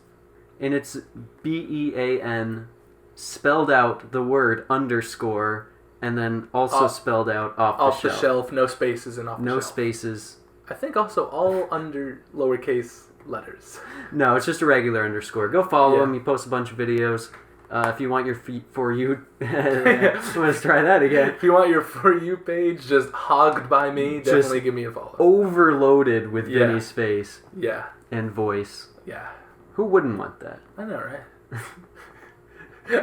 And it's BEAN, spelled out the word _ and then also spelled out off the shelf. No spaces and off the shelf. No spaces. I think also all under lowercase letters. No, it's just a regular _ Go follow him. He posts a bunch of videos. If you want your For You... Let's try that again. If you want your For You page just hogged by me, definitely give me a follow. Overloaded with Vinny's face. Yeah. And voice. Yeah. Who wouldn't want that? I know, right?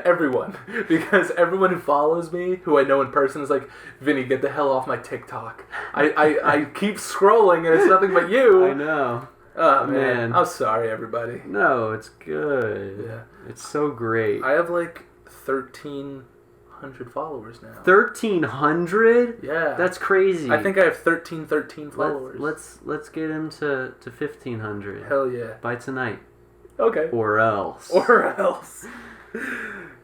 Everyone. Because everyone who follows me, who I know in person, is like, Vinny, get the hell off my TikTok. I keep scrolling and it's nothing but you. I know. Oh, man. I'm sorry, everybody. No, it's good. Yeah. It's so great. I have like 1,300 followers now. 1,300? Yeah. That's crazy. I think I have 13 followers. Let's get him to 1,500. Hell yeah. By tonight. Okay. Or else.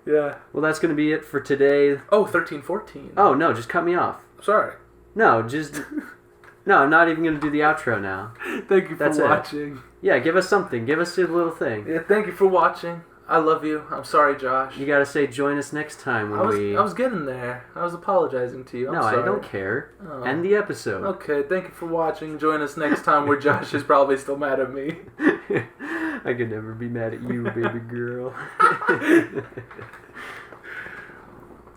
Yeah. Well, that's going to be it for today. Oh, 13, 14. Oh, no, just cut me off. Sorry. No, just... No, I'm not even going to do the outro now. Thank you for watching. Yeah, give us something. Give us a little thing. Yeah, thank you for watching. I love you. I'm sorry, Josh. You got to say join us next time when I was getting there. I was apologizing to you. I'm sorry. I don't care. Oh. End the episode. Okay, thank you for watching. Join us next time where Josh is probably still mad at me. I could never be mad at you, baby girl.